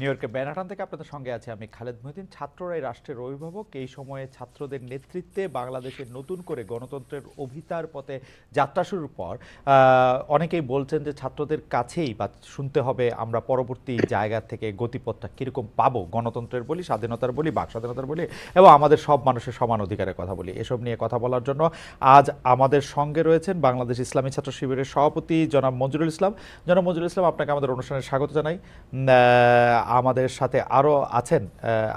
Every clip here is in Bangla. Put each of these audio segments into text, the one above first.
ইয়র্কের ম্যানহাটন থেকে আপনাদের সঙ্গে আছে আমি খালেদ মহিউদ্দিন। ছাত্ররাই রাষ্ট্রের অভিভাবক। এই সময়ে ছাত্রদের নেতৃত্বে বাংলাদেশের নতুন করে গণতন্ত্রের অভিতার পথে যাত্রা শুরুর পর অনেকেই বলছেন যে ছাত্রদের কাছেই বা শুনতে হবে আমরা পরবর্তী জায়গা থেকে গতিপথটা কীরকম পাবো, গণতন্ত্রের বলি, স্বাধীনতার বলি, বাক স্বাধীনতার বলি এবং আমাদের সব মানুষের সমান অধিকারের কথা বলি। এসব নিয়ে কথা বলার জন্য আজ আমাদের সঙ্গে রয়েছেন বাংলাদেশ ইসলামী ছাত্র শিবিরের সভাপতি জনাব মঞ্জুরুল ইসলাম। জনাব মঞ্জুরুল ইসলাম, আপনাকে আমাদের অনুষ্ঠানে স্বাগত জানাই। আমাদের সাথে আরও আছেন,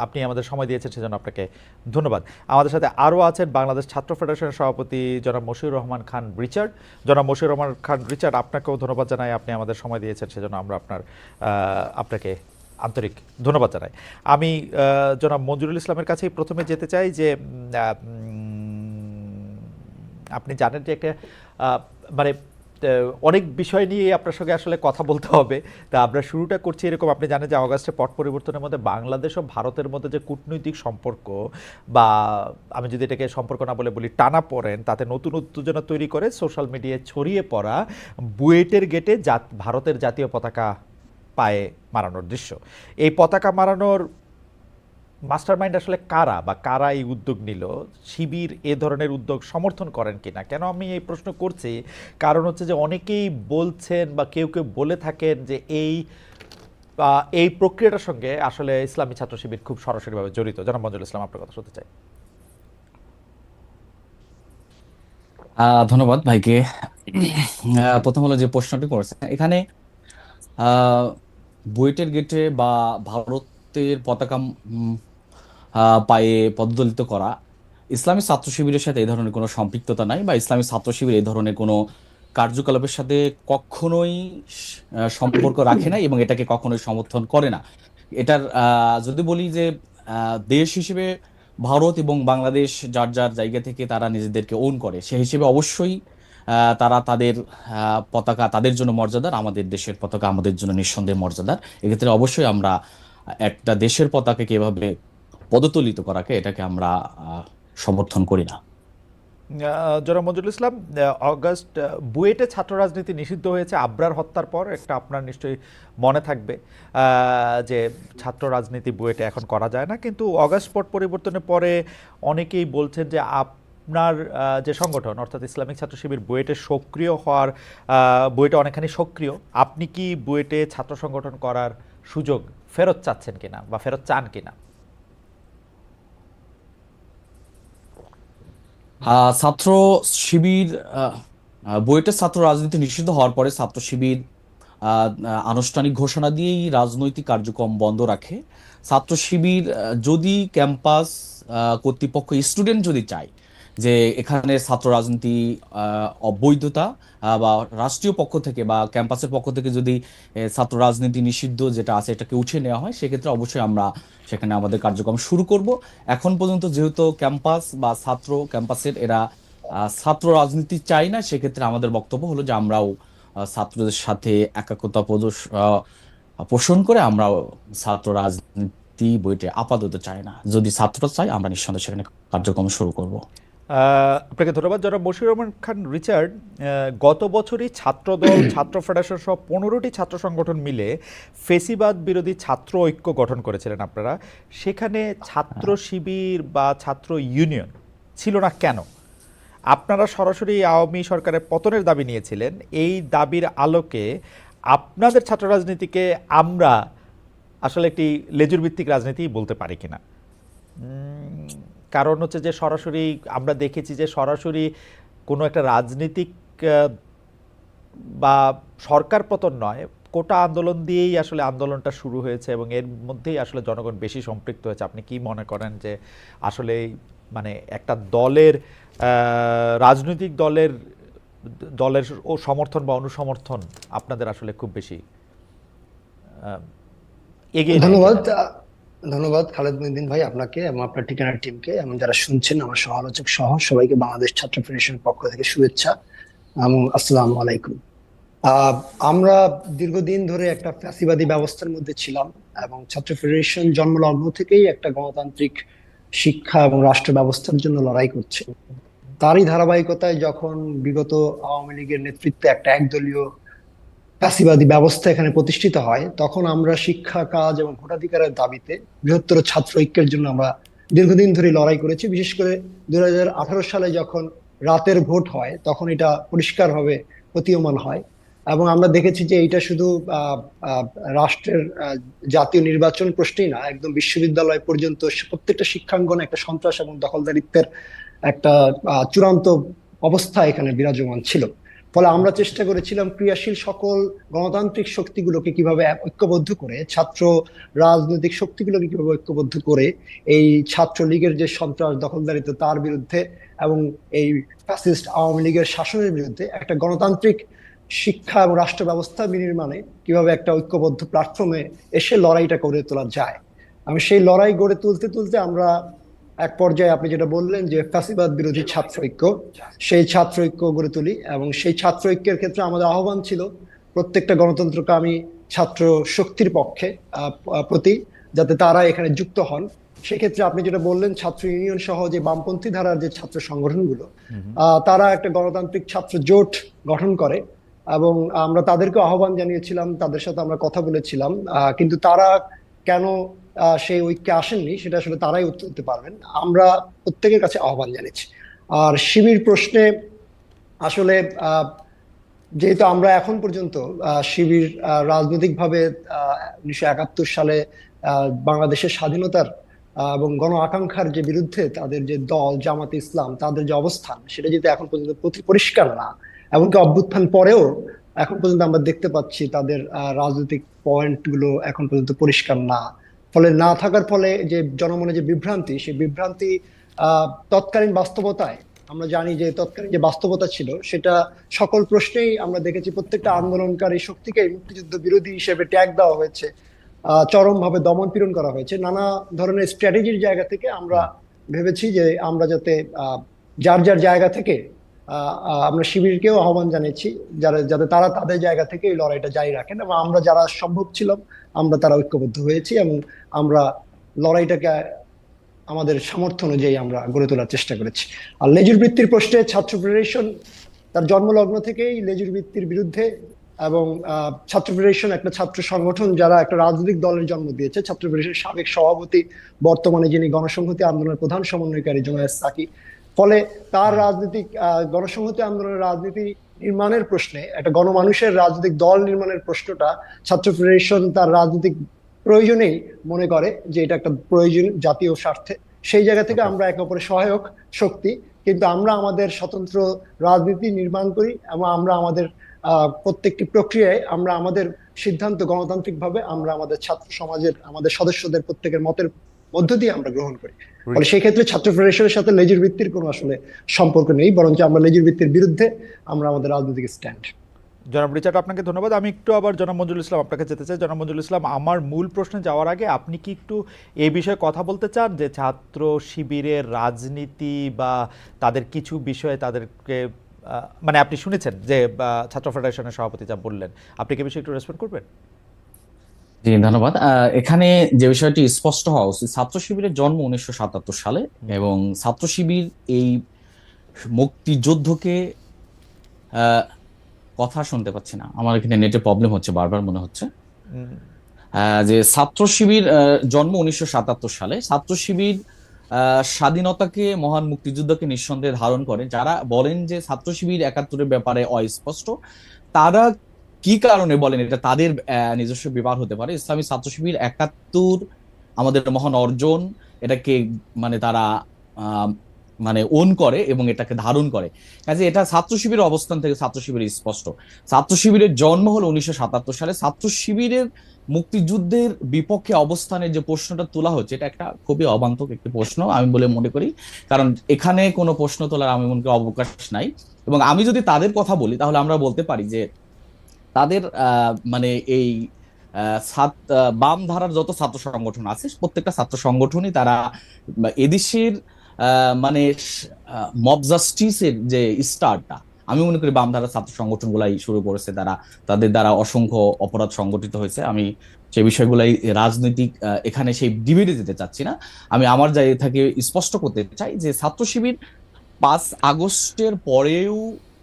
আপনি আমাদের সময় দিয়েছেন সেজন্য আপনাকে ধন্যবাদ। আমাদের সাথে আরও আছেন বাংলাদেশ ছাত্র ফেডারেশনের সভাপতি জনাব মশিউর রহমান খান রিচার্ড। জনাব মশিউর রহমান খান রিচার্ড, আপনাকেও ধন্যবাদ জানাই, আপনি আমাদের সময় দিয়েছেন সেজন্য আমরা আপনাকে আন্তরিক ধন্যবাদ জানাই। আমি জনাব মঞ্জুরুল ইসলামের কাছেই প্রথমে যেতে চাই যে আপনি জানেন যে একটা মানে অনেক বিষয় নিয়ে আপনার সঙ্গে আসলে কথা বলতে হবে। তা আমরা শুরুটা করছি এরকম, আপনি জানেন যে অগাস্টে পট পরিবর্তনের মধ্যে বাংলাদেশ ও ভারতের মধ্যে যে কূটনৈতিক সম্পর্ক, বা আমি যদি এটাকে সম্পর্ক না বলে বলি টানা পড়েন, তাতে নতুন উত্তেজনা তৈরি করে সোশ্যাল মিডিয়ায় ছড়িয়ে পড়া বুয়েটের গেটে ভারতের জাতীয় পতাকা পায়ে মারানোর দৃশ্য। এই পতাকা মারানোর মাস্টারমাইন্ড আসলে কারা, বা কারা এই উদ্যোগ নিল? শিবির এ ধরনের উদ্যোগ সমর্থন করেন কিনা? কেন আমি এই প্রশ্ন করছি, কারণ হচ্ছে যে অনেকেই বলছেন বা কেউ কেউ বলে থাকেন যে এই প্রক্রিয়াটার সঙ্গে আসলে ইসলামী ছাত্র শিবির খুব সরাসরিভাবে জড়িত। জনাব মঞ্জুরুল ইসলাম, আপনার কথা শুনতে চাই। ধন্যবাদ ভাইকে। প্রথম হলো যে প্রশ্নটি করেছে এখানে বুয়েটের গেটে বা ভারতের পতাকা পায়ে পদদলিত করা ইসলামী ছাত্র শিবিরের সাথে এই ধরনের কোনো সম্পৃক্ততা নাই, বা ইসলামী ছাত্র শিবির এই ধরনের কোনো কার্যকলাপের সাথে কখনোই সম্পর্ক রাখে না এবং এটাকে কখনোই সমর্থন করে না। এটার যদি বলি যে দেশ হিসেবে ভারত এবং বাংলাদেশ যার যার জায়গা থেকে তারা নিজেদেরকে ওন করে, সে হিসেবে অবশ্যই তারা তাদের পতাকা তাদের জন্য মর্যাদার, আমাদের দেশের পতাকা আমাদের জন্য নিঃসন্দেহে মর্যাদার। এক্ষেত্রে অবশ্যই আমরা একটা দেশের পতাকাকে এভাবে পদতলিত করাকে এটাকে আমরা সমর্থন করি না। জনাব মঞ্জুরুল ইসলাম, অগাস্ট বুয়েটে ছাত্র রাজনীতি নিষিদ্ধ হয়েছে আবরার হত্যার পর। একটা আপনার নিশ্চয়ই মনে থাকবে যে ছাত্র রাজনীতি বুয়েটে এখন করা যায় না, কিন্তু অগাস্ট পট পরিবর্তনের পরে অনেকেই বলছেন যে আপনার যে সংগঠন অর্থাৎ ইসলামিক ছাত্র শিবির বুয়েটে সক্রিয় হওয়ার, বুয়েটে অনেকখানি সক্রিয়, আপনি কি বুয়েটে ছাত্র সংগঠন করার সুযোগ ফেরত চাচ্ছেন কিনা বা ফেরত চান কিনা? ছাত্র শিবির বুয়েটের ছাত্র রাজনীতি নিষিদ্ধ হওয়ার পরে ছাত্র শিবির আনুষ্ঠানিক ঘোষণা দিয়েই রাজনৈতিক কার্যক্রম বন্ধ রাখে। ছাত্র শিবির যদি ক্যাম্পাস কর্তৃপক্ষ, স্টুডেন্ট যদি চায় যে এখানে ছাত্র রাজনীতি অবৈধতা, বা রাষ্ট্রীয় পক্ষ থেকে বা ক্যাম্পাসের পক্ষ থেকে যদি ছাত্র রাজনীতি নিষিদ্ধ যেটা আছে এটাকে উঠিয়ে নেওয়া হয়, সেক্ষেত্রে অবশ্যই আমরা সেখানে আমাদের কার্যক্রম শুরু করব। এখন পর্যন্ত যেহেতু ক্যাম্পাস বা ছাত্র ক্যাম্পাসের এরা ছাত্র রাজনীতি চায় না, সেক্ষেত্রে আমাদের বক্তব্য হলো যে আমরাও ছাত্রদের সাথে একাত্মতা পোষণ করে আমরাও ছাত্র রাজনীতি বইটি আপাতত চাই না। যদি ছাত্ররা চাই আমরা নিঃসন্দেহে সেখানে কার্যক্রম শুরু করব। আপনাকে ধন্যবাদ। জনাব মশিউর রহমান খান রিচার্ড, গত বছরই ছাত্রদল, ছাত্র ফেডারেশন সহ 15টি ছাত্র সংগঠন মিলে ফেসিবাদ বিরোধী ছাত্র ঐক্য গঠন করেছিলেন আপনারা। সেখানে ছাত্র শিবির বা ছাত্র ইউনিয়ন ছিল না কেন? আপনারা সরাসরি আওয়ামী সরকারের পতনের দাবি নিয়েছিলেন। এই দাবির আলোকে আপনাদের ছাত্র রাজনীতিকে আমরা আসলে একটি লেজুর ভিত্তিক রাজনীতি বলতে পারি কিনা? কারণ হচ্ছে যে সরাসরি আমরা দেখেছি যে সরাসরি কোনো একটা রাজনীতিক বা সরকার পতন নয়, কোটা আন্দোলন দিয়েই আসলে আন্দোলনটা শুরু হয়েছে এবং এর মধ্যেই আসলে জনগণ বেশি সম্পৃক্ত হয়েছে। আপনি কি মনে করেন যে আসলে মানে একটা দলের, রাজনৈতিক দলের দলের ও সমর্থন বা অনুসমর্থন আপনাদের আসলে খুব বেশি এগিয়ে নেয় ধন্যবাদ। কিনা? ধন্যবাদ খালেদ মহিউদ্দিন ভাই, আপনাকে এবং আপনার ঠিকানার টিমকে এবং যারা শুনছেন আমার সহ-আলোচক সহ সবাইকে বাংলাদেশ ছাত্র ফেডারেশনের পক্ষ থেকে শুভেচ্ছা এবং আসসালামু আলাইকুম। আমরা দীর্ঘদিন ধরে একটা ফ্যাসিবাদী ব্যবস্থার মধ্যে ছিলাম এবং ছাত্র ফেডারেশন জন্মলগ্ন থেকেই একটা গণতান্ত্রিক শিক্ষা এবং রাষ্ট্র ব্যবস্থার জন্য লড়াই করছে। তারই ধারাবাহিকতায় যখন বিগত আওয়ামী লীগের নেতৃত্বে একটা একদলীয় ফ্যাসিবাদী ব্যবস্থা এখানে প্রতিষ্ঠিত হয়, তখন আমরা শিক্ষা, কাজ এবং ভোটাধিকারের দাবিতে বৃহত্তর ছাত্র ঐক্যের জন্য আমরা দীর্ঘদিন ধরে লড়াই করেছি। বিশেষ করে 2018 সালে যখন রাতের ভোট হয়, তখন এটা পরিষ্কারভাবে প্রতীয়মান হয়। এবং আমরা দেখেছি যে এটা শুধু আহ আহ রাষ্ট্রের জাতীয় নির্বাচন প্রশ্নই না, একদম বিশ্ববিদ্যালয় পর্যন্ত প্রত্যেকটা শিক্ষাঙ্গনে একটা সন্ত্রাস এবং দখলদারিত্বের একটা চূড়ান্ত অবস্থা এখানে বিরাজমান ছিল। ফলে আমরা চেষ্টা করেছিলাম ক্রিয়াশীল সকল গণতান্ত্রিক শক্তিগুলোকে কিভাবে ঐক্যবদ্ধ করে, ছাত্র রাজনৈতিক শক্তিগুলোকে কিভাবে ঐক্যবদ্ধ করে এই ছাত্রলীগের যে সন্ত্রাস দখলদারিত্ব তার বিরুদ্ধে এবং এই ফ্যাসিস্ট আওয়ামী লীগের শাসনের বিরুদ্ধে একটা গণতান্ত্রিক শিক্ষা এবং রাষ্ট্র ব্যবস্থা বিনির্মাণে কিভাবে একটা ঐক্যবদ্ধ প্ল্যাটফর্মে এসে লড়াইটা গড়ে তোলা যায়। আমি সেই লড়াই গড়ে তুলতে তুলতে আমরা এক পর্যায়ে, আপনি যেটা বললেন যে ফ্যাসিবাদ বিরোধী ছাত্র ঐক্য, সেই ছাত্র ঐক্য গড়ে তুলি। এবং সেই ছাত্র ঐক্যের ক্ষেত্রে আমাদের আহ্বান ছিল প্রত্যেকটা গণতন্ত্রকামী ছাত্র শক্তির পক্ষে প্রতি, যাতে তারা এখানে যুক্ত হন। সেক্ষেত্রে আপনি যেটা বললেন, ছাত্র ইউনিয়ন সহ যে বামপন্থী ধারার যে ছাত্র সংগঠনগুলো, তারা একটা গণতান্ত্রিক ছাত্র জোট গঠন করে এবং আমরা তাদেরকে আহ্বান জানিয়েছিলাম, তাদের সাথে আমরা কথা বলেছিলাম। কিন্তু তারা কেন সেই ঐক্যে আসেননি সেটা আসলে তারাই উত্তর দিতে পারবেন। আমরা প্রত্যেকের কাছে আহ্বান জানিয়েছি। আর শিবির প্রশ্নে আসলে যেহেতু আমরা এখন পর্যন্ত শিবির রাজনৈতিকভাবে 1971 সালে বাংলাদেশের স্বাধীনতার এবং গণ আকাঙ্ক্ষার যে বিরুদ্ধে তাদের যে দল জামাতে ইসলাম, তাদের যে অবস্থান, সেটা যেহেতু এখন পর্যন্ত পরিষ্কার না, এমনকি অভ্যুত্থান পরেও এখন পর্যন্ত আমরা দেখতে পাচ্ছি তাদের রাজনৈতিক পয়েন্ট গুলো এখন পর্যন্ত পরিষ্কার না। ফলে না থাকার ফলে যে জনমনে যে বিভ্রান্তি, সেই বিভ্রান্তি তৎকালীন বাস্তবতায়, আমরা জানি যে তৎকালীন যে বাস্তবতা ছিল সেটা সকল প্রশ্নেই আমরা দেখেছি প্রত্যেকটা আন্দোলনকারী শক্তিকে মুক্তিযুদ্ধ বিরোধী হিসেবে ট্যাগ দেওয়া হয়েছে, চরমভাবে দমন পীড়ন করা হয়েছে। নানা ধরনের স্ট্র্যাটেজির জায়গা থেকে আমরা ভেবেছি যে আমরা যাতে যার যার জায়গা থেকে আমরা শিবিরকেও আহ্বান জানিয়েছি যাতে তারা তাদের জায়গা থেকে এই লড়াইটা জারি রাখেন, এবং আমরা যারা সম্ভব ছিলাম আমরা তারা ঐক্যবদ্ধ হয়েছি এবং আমরা লড়াইটাকে আমাদের সামর্থ্য অনুযায়ী আমরা গড়ে তোলার চেষ্টা করেছি। আর লেজুর বৃত্তির প্রশ্নে ছাত্র ফেডারেশন তার জন্মলগ্ন থেকেই লেজুর বৃত্তির বিরুদ্ধে, এবং ছাত্র ফেডারেশন একটা ছাত্র সংগঠন যারা একটা রাজনৈতিক দলের জন্ম দিয়েছে। ছাত্র ফেডারেশনের সাবেক সভাপতি বর্তমানে যিনি গণসংহতি আন্দোলনের প্রধান সমন্বয়কারী জুনায়েদ সাকি, ফলে তার রাজনৈতিক গণসংহতি আন্দোলনের রাজনীতি নির্মাণের প্রশ্নে একটা গণমানুষের রাজনৈতিক দল নির্মাণের প্রশ্নটা ছাত্র ফেডারেশন তার রাজনৈতিক প্রয়োজনেই মনে করে যে এটা একটা প্রয়োজন জাতীয় স্বার্থে। সেই জায়গা থেকে আমরা একে অপরের সহায়ক শক্তি, কিন্তু আমরা আমাদের স্বতন্ত্র রাজনীতি নির্মাণ করি এবং আমরা আমাদের প্রত্যেকটি প্রক্রিয়ায় আমরা আমাদের সিদ্ধান্ত গণতান্ত্রিক ভাবে আমরা আমাদের ছাত্র সমাজের আমাদের সদস্যদের প্রত্যেকের মতের মধ্য দিয়ে আমরা গ্রহণ করি। ফলে সেই ক্ষেত্রে ছাত্র ফেডারেশনের সাথে লেজুর বৃত্তির কোনো আসলে সম্পর্ক নেই, বরঞ্চ আমরা লেজুর বৃত্তির বিরুদ্ধে আমরা আমাদের রাজনৈতিক স্ট্যান্ড। জনাব রিচার্ড, আপনাকে ধন্যবাদ। আমি একটু আবার জনাব মঞ্জুরুল ইসলাম আপনাকে যেতে চাই। জনাব মঞ্জুরুল ইসলাম, আমার মূল প্রশ্নে যাওয়ার আগে আপনি কি একটু এই বিষয়ে কথা বলতে চান যে ছাত্র শিবিরের রাজনীতি বা তাদের কিছু বিষয়ে তাদেরকে মানে আপনি শুনেছেন যে ছাত্র ফেডারেশনের সভাপতি যা বললেন, আপনি কি বিষয়ে একটু রেসপন্ড করবেন? জি ধন্যবাদ। এখানে যে বিষয়টি স্পষ্ট হওয়া উচিত, ছাত্র শিবিরের জন্ম 1977 সালে এবং ছাত্র শিবির এই মুক্তিযুদ্ধকে কথা শুনতে পাচ্ছি না, আমার এখানে নেটের প্রবলেম হচ্ছে, বারবার মনে হচ্ছে যে ছাত্র শিবির জন্ম 1977 সালে। ছাত্র শিবির স্বাধীনতাকে, মহান মুক্তিযুদ্ধকে নিঃসন্দেহে ধারণ করে। যারা বলেন যে ছাত্র শিবির 71-এর ব্যাপারে অস্পষ্ট, তারা কি কারণে বলেন এটা তাদের নিজস্ব ব্যাপার হতে পারে। ইসলামী ছাত্র শিবির 71 আমাদের মহান অর্জন, এটাকে মানে তারা মানে ওন করে এবং এটাকে ধারণ করে। কাজে এটা ছাত্র শিবিরের অবস্থান থেকে ছাত্র শিবিরের স্পষ্ট। ছাত্র শিবিরের জন্ম হলো 1977 সালে। ছাত্র শিবিরের মুক্তিযুদ্ধের বিপক্ষে অবস্থানের যে প্রশ্নটা তোলা হচ্ছে, এটা একটা খুবই অবান্তর একটি প্রশ্ন আমি বলে মনে করি, কারণ এখানে কোনো প্রশ্ন তোলার আমি মনে করি অবকাশ নাই। এবং আমি যদি তাদের কথা বলি তাহলে আমরা বলতে পারি যে তাদের মানে এই বাম ধারার যত ছাত্র সংগঠন আছে, প্রত্যেকটা ছাত্র সংগঠনই তারা এদেশের মানে মব জাস্টিসের যে স্টারটা আমি মনে করি বাম ধারার ছাত্র সংগঠনগুলাই শুরু করেছে। তাদের দ্বারা অসংখ্য অপরাধ সংগঠিত হয়েছে। আমি সেই বিষয়গুলাই রাজনৈতিক এখানে সেই ডিবেটে যেতে চাচ্ছি না। আমি আমার জায়গা থেকে স্পষ্ট করতে চাই যে ছাত্র শিবির 5 আগস্টের পরেও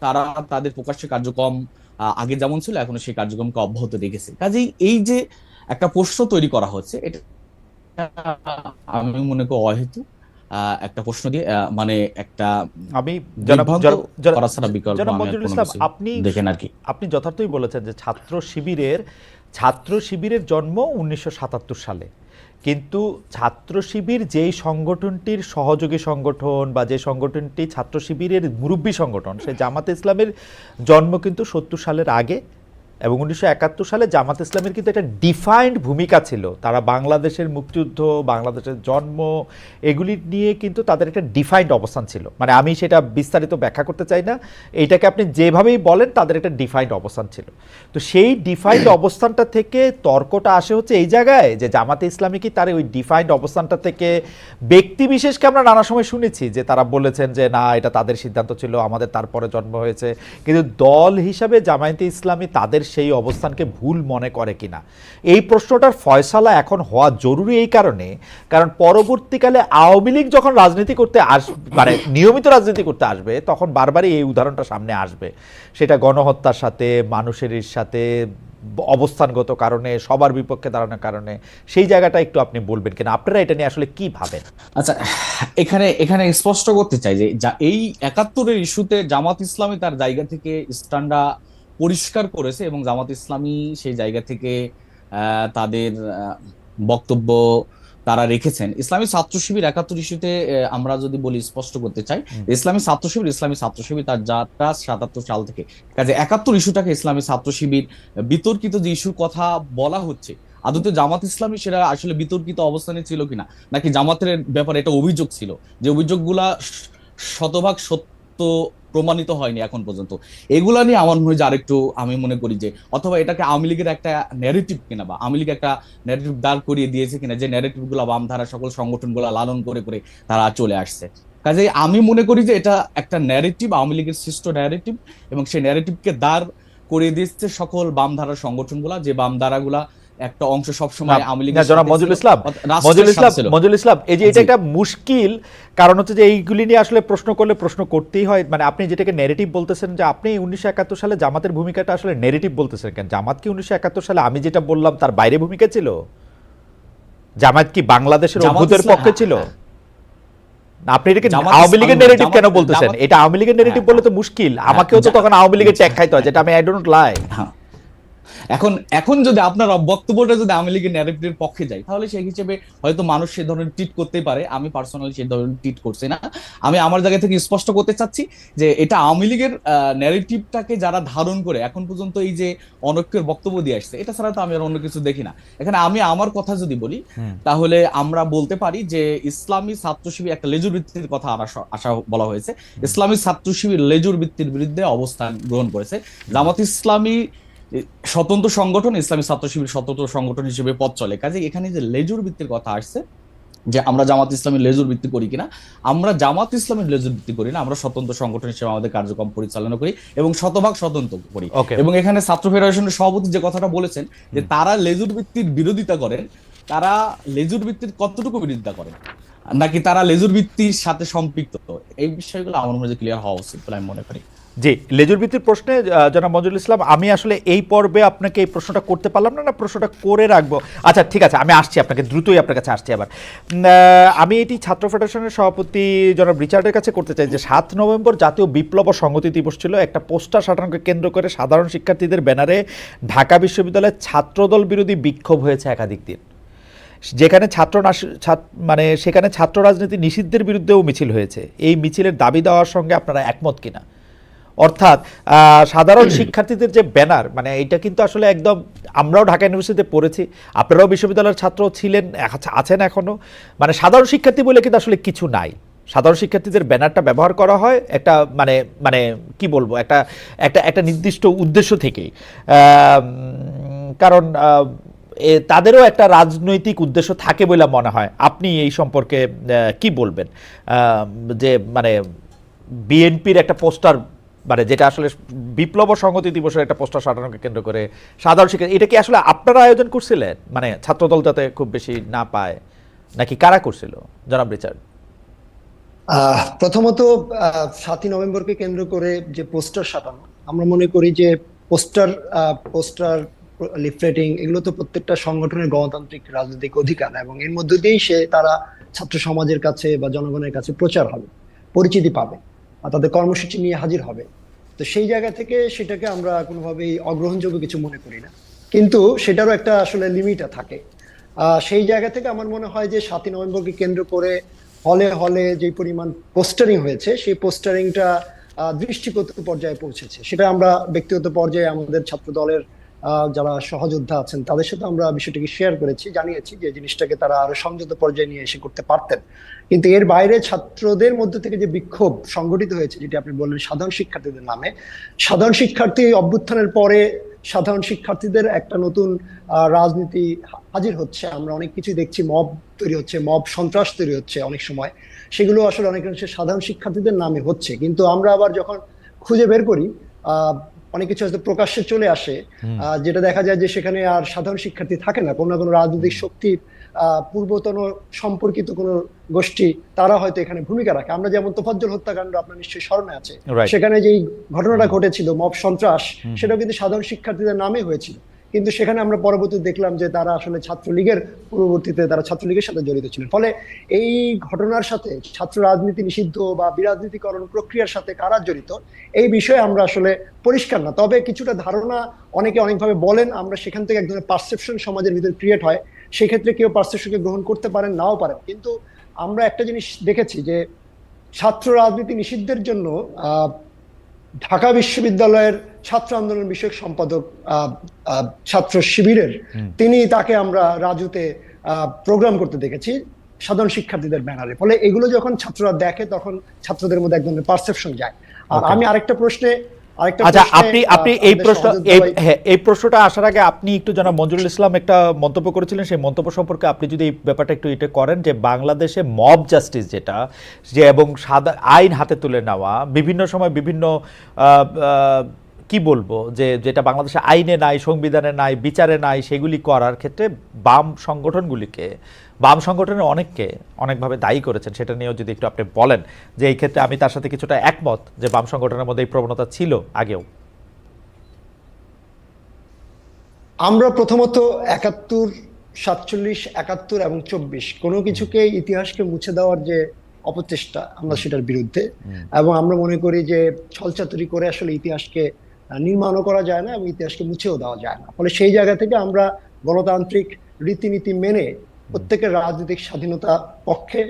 তারা তাদের প্রকাশ্য কার্যক্রম আগে যেমন ছিল এখনো সেই কার্যক্রমকে অব্যাহত রেখেছে। কাজেই এই যে একটা প্রশ্ন তৈরি করা হচ্ছে, এটা আমি মনে করি অহেতু একটা প্রশ্ন দিয়ে মানে একটা আমি জনাব বিভ্রান্ত জনাব জনাব করা ছাড়া বিকল্প জনাব আমি আর মঞ্জুরুল কোনো ইসলাম, কিছু আপনি দেখেন আর কি। আপনি যথার্থই বলেছেন যে ছাত্র শিবিরের জন্ম 1977 সালে, কিন্তু ছাত্র শিবির যেই সংগঠনটির সহযোগী সংগঠন বা যে সংগঠনটি ছাত্র শিবিরের মুরব্বী সংগঠন, সে জামাতে ইসলামের জন্ম কিন্তু 70 সালের আগে, এবং 1971 সালে জামাত ইসলামের কিন্তু একটা ডিফাইন্ড ভূমিকা ছিল। তারা বাংলাদেশের মুক্তিযুদ্ধ, বাংলাদেশের জন্ম, এগুলি নিয়ে কিন্তু তাদের একটা ডিফাইন্ড অবস্থান ছিল। মানে আমি সেটা বিস্তারিত ব্যাখ্যা করতে চাই না, এইটাকে আপনি যেভাবেই বলেন তাদের একটা ডিফাইন্ড অবস্থান ছিল। তো সেই ডিফাইন্ড অবস্থানটা থেকে তর্কটা আসে হচ্ছে এই জায়গায় যে জামাতে ইসলামী কি তার ওই ডিফাইন্ড অবস্থানটা থেকে, ব্যক্তি বিশেষকে আমরা নানা সময় শুনেছি যে তারা বলেছেন যে না, এটা তাদের সিদ্ধান্ত ছিল, আমাদের তারপরে জন্ম হয়েছে, কিন্তু দল হিসাবে জামায়াতে ইসলামী তাদের সেই অবস্থানকে ভুল মনে করে কিনা, এই প্রশ্নটার ফয়সালা এখন হওয়া জরুরি। এই কারণ পরবর্তীকালে আওয়ামী লীগ যখন রাজনীতি করতে মানে নিয়মিত রাজনীতি করতে আসবে, তখন বারবারই এই উদাহরণটা সামনে আসবে। সেটা গণহত্যার সাথে, মানুষের সাথে, অবস্থানগত কারণে, সবার বিপক্ষে দাঁড়ানোর কারণে। সেই জায়গাটা একটু আপনি বলবেন কিনা, আপনারা এটা নিয়ে আসলে কি ভাবেন? আচ্ছা, এখানে স্পষ্ট করতে চাই যে এই 71-এর ইস্যুতে জামাত ইসলামী তার জায়গা থেকে স্ট্যান্ডটা পরিষ্কার করেছে, এবং জামাত ইসলামী সেই জায়গা থেকে তাদের বক্তব্য তারা রেখেছেন। ইসলামী ছাত্র শিবির 71 ইস্যুতে আমরা যদি বলি, স্পষ্ট করতে চাই, ইসলামী ছাত্র শিবির তার যাত্রা 77 সাল থেকে। কাজে 71 ইস্যুটাকে ইসলামী ছাত্র শিবির বিতর্কিত যে ইস্যুর কথা বলা হচ্ছে, আদতে জামাত ইসলামী সেটা আসলে বিতর্কিত অবস্থানে ছিল কিনা, নাকি জামাতের ব্যাপারে এটা অভিযোগ ছিল, যে অভিযোগগুলা শতভাগ সত্য প্রমাণিত হয়নি এখন পর্যন্ত, এগুলা নিয়ে আমার মনে হয় যে আরেকটু, আমি মনে করি যে অথবা এটাকে আওয়ামী লীগের একটা ন্যারেটিভ কিনা, বা আওয়ামী লীগ একটা ন্যারেটিভ দাঁড় করিয়ে দিয়েছে কিনা, যে ন্যারেটিভ গুলা বামধারা সকল সংগঠনগুলা লালন করে করে তারা চলে আসছে। কাজেই আমি মনে করি যে এটা একটা ন্যারেটিভ, আওয়ামী লীগের সৃষ্ট ন্যারেটিভ, এবং সেই ন্যারেটিভকে দাঁড় করিয়ে দিচ্ছে সকল বামধারার সংগঠনগুলা, যে বামধারাগুলা একটা অংশ সবসময় আওয়ামী লীগের জনাব মঞ্জুরুল ইসলাম, এই যে এটা একটা মুশকিল কারণ হচ্ছে যে এইগুলি নিয়ে আসলে প্রশ্ন করলে প্রশ্ন করতেই হয়। মানে আপনি যেটাকে নেগেটিভ বলতেছেন, যে আপনি 1971 সালে জামাতের ভূমিকাটা আসলে নেগেটিভ বলতেছেন কেন? জামাত কি 1971 সালে আমি যেটা বললাম তার বাইরে ভূমিকা ছিল? জামাত কি বাংলাদেশের অভ্যুদয়ের পক্ষে ছিল? আপনি এটাকে আওয়ামী লীগের নেগেটিভ কেন বলতেছেন? এটা আওয়ামী লীগের নেগেটিভ বলে তো মুশকিল, আমাকেও তো তখন আওয়ামী লীগের ট্যাগ খাইতে হয়, যেটা আমি আই ডোন্ট লাই। এখন যদি আপনার বক্তব্যটা যদি আওয়ামী লীগের ন্যারেটিভের পক্ষে যায়, তাহলে সেই হিসেবে হয়তো মানুষ সে ধরনের ট্রিট করতেই পারে। আমি পার্সোনালি সেই ধরনের ট্রিট করছি না। আমি আমার জায়গা থেকে স্পষ্ট করতে চাচ্ছি যে এটা আওয়ামী লীগের ন্যারেটিভটাকে যারা ধারণ করে এখন পর্যন্ত এই যে অনৈক্যের বক্তব্য দিয়ে আসছে, এটা ছাড়া তো আমি আর অন্য কিছু দেখি না। এখানে আমি আমার কথা যদি বলি, তাহলে আমরা বলতে পারি যে ইসলামী ছাত্র শিবির একটা লেজুর ভিত্তির কথা আশা বলা হয়েছে। ইসলামী ছাত্র শিবির লেজুর ভিত্তির বিরুদ্ধে অবস্থান গ্রহণ করেছে। জামাত ইসলামী স্বতন্ত্র সংগঠন, ইসলামী ছাত্র শিবির স্বতন্ত্র সংগঠন হিসেবে পথ চলে। কাজে এখানে যে লেজুর ভিত্তির কথা আসছে, যে আমরা জামাত ইসলামের লেজুর ভিত্তি করি কিনা, আমরা জামাত ইসলামের লেজুর ভিত্তি করি না। আমরা স্বতন্ত্র সংগঠন হিসেবে আমাদের কার্যক্রম পরিচালনা করি এবং শতভাগ স্বতন্ত্র করি। এবং এখানে ছাত্র ফেডারেশনের সভাপতি যে কথাটা বলেছেন যে তারা লেজুর ভিত্তির বিরোধিতা করেন, তারা লেজুর ভিত্তির কতটুকু বিরোধিতা করেন, নাকি তারা লেজুর ভিত্তির সাথে সম্পৃক্ত, এই বিষয়গুলো আমার মনে হয় ক্লিয়ার হওয়া উচিত বলে আমি মনে করি। জি, লেজুর ভিত্তির প্রশ্নে জনাব মঞ্জুরুল ইসলাম, আমি আসলে এই পর্বে আপনাকে এই প্রশ্নটা করতে পারলাম না, প্রশ্নটা করে রাখবো। আচ্ছা ঠিক আছে, আমি আসছি আপনাকে, দ্রুতই আপনার কাছে আসছি। আবার আমি এটি ছাত্র ফেডারেশনের সভাপতি জনাব রিচার্ডের কাছে করতে চাই যে 7 নভেম্বর জাতীয় বিপ্লব ও সংহতি দিবস ছিল। একটা পোস্টার সাটানোকে কেন্দ্র করে সাধারণ শিক্ষার্থীদের ব্যানারে ঢাকা বিশ্ববিদ্যালয়ের ছাত্রদল বিরোধী বিক্ষোভ হয়েছে একাধিক দিন, যেখানে সেখানে ছাত্র রাজনীতি নিষিদ্ধের বিরুদ্ধেও মিছিল হয়েছে। এই মিছিলের দাবি দেওয়ার সঙ্গে আপনারা একমত কিনা? অর্থাৎ সাধারণ শিক্ষার্থীদের যে ব্যানার, মানে এটা কিন্তু আসলে একদম, আমরাও ঢাকা ইউনিভার্সিটিতে পড়েছি, আপনারাও বিশ্ববিদ্যালয়ের ছাত্র ছিলেন, আছেন এখনো, মানে সাধারণ শিক্ষার্থী বলে কিন্তু আসলে কিছু নাই। সাধারণ শিক্ষার্থীদের ব্যানারটা ব্যবহার করা হয় একটা মানে কি বলবো, একটা নির্দিষ্ট উদ্দেশ্য থেকেই, কারণ তাদেরও একটা রাজনৈতিক উদ্দেশ্য থাকে বলে মনে হয়। আপনি এই সম্পর্কে কি বলবেন, যে মানে বিএনপির একটা পোস্টার, মানে যেটা আসলে বিপ্লব ও সংহতি দিবসের একটা পোস্টার সাটানোকে কেন্দ্র করে সাধারণ শিক্ষা, এটা কি আসলে আপনারা আয়োজন করছিলেন, মানে ছাত্রদল যাতে খুব বেশি না পায়, নাকি কারা করছিল জনাব রিচার্ড? প্রথমত 7ই নভেম্বরকে কেন্দ্র করে যে পোস্টার সাটানো, আমরা মনে করি যে পোস্টার পোস্টার লিফলেটিং, এগুলো তো প্রত্যেকটা সংগঠনের গণতান্ত্রিক রাজনৈতিক অধিকার, এবং এর মধ্য দিয়েই তারা ছাত্র সমাজের কাছে বা জনগণের কাছে প্রচার হবে, পরিচিতি পাবে, আর তাদের কর্মসূচি নিয়ে হাজির হবে। তো সেই জায়গা থেকে সেটাকে আমরা কোনোভাবেই অগ্রহণযোগ্য কিছু মনে করি না, কিন্তু সেটারও একটা আসলে লিমিট থাকে। সেই জায়গা থেকে আমার মনে হয় যে 7ই নভেম্বরকে কেন্দ্র করে হলে হলে যে পরিমাণ পোস্টারিং হয়েছে, সেই পোস্টারিংটা দৃষ্টিকটু পর্যায়ে পৌঁছেছে। সেটা আমরা ব্যক্তিগত পর্যায়ে আমাদের ছাত্র দলের যারা সহযোদ্ধা আছেন তাদের সাথে আমরা বিষয়টিকে শেয়ার করেছি, জানিয়েছি যে জিনিসটাকে তারা আরো সংযত পর্যায়ে নিয়ে এসে করতে পারতেন। কিন্তু এর বাইরে ছাত্রদের মধ্যে থেকে যে বিক্ষোভ সংগঠিত হয়েছে, যেটি আপনি বললেন সাধারণ শিক্ষার্থীদের নামে, সাধারণ শিক্ষার্থী অভ্যুত্থানের পরে সাধারণ শিক্ষার্থীদের একটা নতুন রাজনীতি হাজির হচ্ছে। আমরা অনেক কিছু দেখছি, মব তৈরি হচ্ছে, মব সন্ত্রাস তৈরি হচ্ছে অনেক সময়, সেগুলো আসলে অনেকাংশে সাধারণ শিক্ষার্থীদের নামে হচ্ছে। কিন্তু আমরা আবার যখন খুঁজে বের করি অনেক কিছু হয়তো প্রকাশ্যে চলে আসে, যেটা দেখা যায় যে সেখানে আর সাধারণ শিক্ষার্থী থাকে না, কোনো না কোনো রাজনৈতিক শক্তির পূর্বতন সম্পর্কিত কোনো গোষ্ঠী তারা হয়তো এখানে ভূমিকা রাখে। আমরা যেমন তোফাজ্জল হত্যাকাণ্ড আপনার নিশ্চয়ই স্মরণে আছে, সেখানে যেই ঘটনাটা ঘটেছিল মব সন্ত্রাস, সেটাও কিন্তু সাধারণ শিক্ষার্থীদের নামে হয়েছিল। কিন্তু সেখানে আমরা পরবর্তীতে দেখলাম যে তারা আসলে ছাত্রলীগের পরবর্তীতে তারা ছাত্রলীগের সাথে জড়িত ছিলেন। ফলে এই ঘটনার সাথে ছাত্র রাজনীতি নিষিদ্ধ বা বিরাজনীতিকরণ প্রক্রিয়ার সাথে কারা জড়িত এই বিষয়ে আমরা আসলে পরিষ্কার না। তবে কিছুটা ধারণা অনেকে অনেকভাবে বলেন, আমরা সেখান থেকে এক ধরনের পারসেপশন সমাজের ভিতরে ক্রিয়েট হয়, সেক্ষেত্রে কেউ পারসেপশনকে গ্রহণ করতে পারেন, নাও পারেন। কিন্তু আমরা একটা জিনিস দেখেছি যে ছাত্র রাজনীতি নিষিদ্ধের জন্য ঢাকা বিশ্ববিদ্যালয়ের ছাত্র আন্দোলন বিষয়ক সম্পাদক ছাত্র শিবিরের তাকে আমরা রাজুতে প্রোগ্রাম করতে দেখেছি সাধারণ শিক্ষার্থীদের ব্যানারে। ফলে এগুলো যখন ছাত্ররা দেখে তখন ছাত্রদের মধ্যে এক ধরনের পারসেপশন যায়। আর আমি আরেকটা প্রশ্নে আচ্ছা, আপনি এই প্রশ্নটা আসার আগে আপনি একটু জনাব মঞ্জুরুল ইসলাম একটা মন্তব্য করেছিলেন, সেই মন্তব্য সম্পর্কে আপনি যদি এই ব্যাপারটা একটু এটা করেন যে বাংলাদেশে মব জাস্টিস যেটা যে এবং সাদা আইন হাতে তুলে নেওয়া বিভিন্ন সময় বিভিন্ন কি বলবো যে যেটা বাংলাদেশে আইনে নাই, সংবিধানে নাই, বিচারে নাই, সেগুলি করার ক্ষেত্রে বাম সংগঠনের অনেককে অনেকভাবে দায়ী করেছেন। সেটা নিয়েও যদি একটু আপনি বলেন যে এই ক্ষেত্রে আমি তার সাথে কিছুটা একমত যে বাম সংগঠনের মধ্যে এই প্রবণতা ছিল আগেও। আমরা প্রথমত 71, 47, 71 এবং 24 কোনো কিছুকে ইতিহাসকে মুছে দেওয়ার যে অপচেষ্টা, আমরা সেটার বিরুদ্ধে। এবং আমরা মনে করি যে ছলচাতুরি করে আসলে ইতিহাসকে নির্মাণও করা যায় না এবং ইতিহাসকে মুছেও দেওয়া যায় না। ফলে সেই জায়গা থেকে আমরা গণতান্ত্রিক রীতিনীতি মেনে প্রত্যেকের রাজনৈতিক স্বাধীনতা পক্ষে,